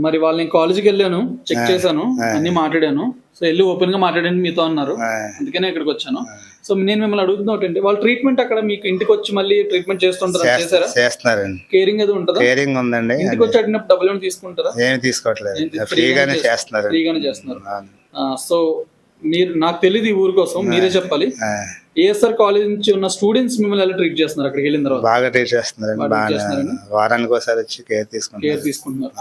మరి వాళ్ళు నేను కాలేజీకి వెళ్ళాను, చెక్ చేశాను, అన్ని మాట్లాడాను. సో వెళ్ళి ఓపెన్ గా మాట్లాడండి మీతో అన్నారు, అందుకనే ఇక్కడికి వచ్చాను. సో నేను మిమ్మల్ని అడుగుతున్నా ఏంటంటే, వాళ్ళ ట్రీట్మెంట్ అక్కడ మీకు ఇంటికి వచ్చి మళ్ళీ ట్రీట్మెంట్ చేస్తుంటారా? చేశారా? చేస్తున్నారండి. కేరింగ్ అది ఉంటుందా? కేరింగ్ ఉందండి. ఇంటికి వచ్చి అడిగినప్పుడు డబ్బులు ఏమైనా తీసుకుంటారా? ఏమి తీసుకోవట్లేదు, ఫ్రీగానే చేస్తున్నారు. ఫ్రీగానే చేస్తున్నారు. సో మీరు, నాకు తెలియదు ఈ ఊరి కోసం, మీరే చెప్పాలి. ఏఎస్ఆర్ కాలేజ్ నుంచి ఉన్న స్టూడెంట్స్ మిమ్మల్ని ఎలా ట్రీట్ చేస్తున్నారు అక్కడికి వెళ్ళిన తర్వాత? బాగా ట్రీట్ చేస్తున్నారండి. వారానికి ఒకసారి వచ్చి కేర్ తీసుకుంటున్నారు.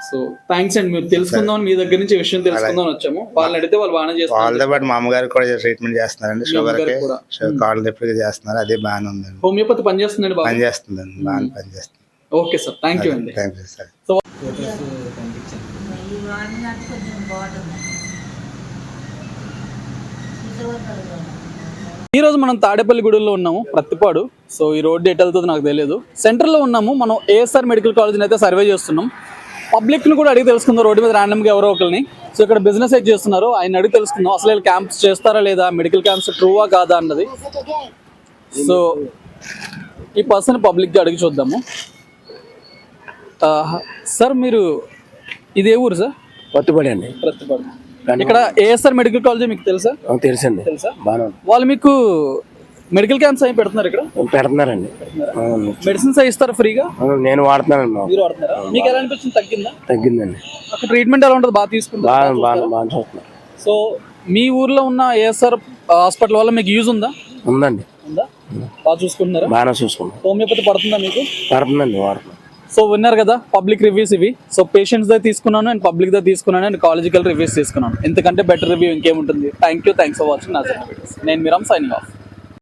సో థ్యాంక్స్ అండి. మీరు తెలుసుకుందాం, మీ దగ్గర నుంచి విషయం తెలుసుకుందాం వచ్చాము. వాళ్ళని అడిగితే వాళ్ళు బాగానే చేస్తారు. వాళ్ళతో పాటు మా అమ్మగారికి కూడా ట్రీట్మెంట్ చేస్తున్నారండి. షుగర్ కి కాళ్ళు నొప్పికి చేస్తున్నారు, అదే బాగానే ఉందండి. హోమియోపతి పనిచేస్తుందండి? పనిచేస్తుందండి, బాగా పనిచేస్తుంది. ఓకే సార్, థ్యాంక్ యూ అండి. Thank you sir. సో ఈ రోజు మనం తాడేపల్లి గూడెంలో ఉన్నాము, ప్రతిపాడు. సో ఈ రోడ్డు ఎటు వెళ్తుందో నాకు తెలియదు. సెంటర్లో ఉన్నాము. మనం ఏఎస్ఆర్ మెడికల్ కాలేజ్ని అయితే సర్వే చేస్తున్నాం. పబ్లిక్ని కూడా అడిగి తెలుసుకుందాం, రోడ్డు మీద ర్యాండమ్గా ఎవరో ఒకరిని. సో ఇక్కడ బిజినెస్ అయితే చేస్తున్నారు, ఆయన అడిగి తెలుసుకుందాం అసలు వీళ్ళు క్యాంప్స్ చేస్తారా లేదా, మెడికల్ క్యాంప్స్ ట్రూవా కాదా అన్నది. సో ఈ పర్సన్ పబ్లిక్గా అడిగి చూద్దాము. సార్ మీరు ఇది ఏ ఊరు సార్? ప్రతిపాడు అండి. ప్రతిపాడు. ఇక్కడ ఏఎస్ఆర్ మెడికల్ కాలేజ్ మీకు తెలుసా? తెలుసండి. తెలుసా? బాగా వాళ్ళు మీకు మెడికల్ క్యాంప్స్ అవి పెడుతున్నారు ఇక్కడ? పెడుతున్నారండి. మెడిసిన్స్ అవి ఇస్తారా ఫ్రీగా? నేను వాడుతున్నాను. మీరు వాడుతున్నారా? మీకు ఎలా అనిపించింది? తగ్గిందా? తగ్గిందండి. అక్కడ ట్రీట్మెంట్ ఎలా ఉంటుంది? బాగా తీసుకుంటారు? బాగా చూస్తున్నారు. సో మీ ఊర్లో ఉన్న ఏఎస్ఆర్ హాస్పిటల్ వల్ల మీకు యూజ్ ఉందా? ఉందండి. ఉందా? బాగా చూసుకుంటున్నారా? బాగా చూసుకున్నాం. హోమియోపతి పడుతుందా మీకు? పడుతుందండి, వాడుతున్నాం. సో విన్నారు కదా పబ్లిక్ రివ్యూస్ ఇవి. సో పేషెంట్స్ దే తీసుకున్నాను అండ్ పబ్లిక్ దే తీసుకున్నాను అండ్ కాలేజికల్ రివ్యూస్ తీసుకున్నాను. ఎందుకంటే బెటర్ రివ్యూ ఇంకేముంటుంది. థ్యాంక్స్ ఫర్ వాచింగ్ నా ఛానల్ వీడియోస్. నేను మీరామ్, సైనింగ్ ఆఫ్.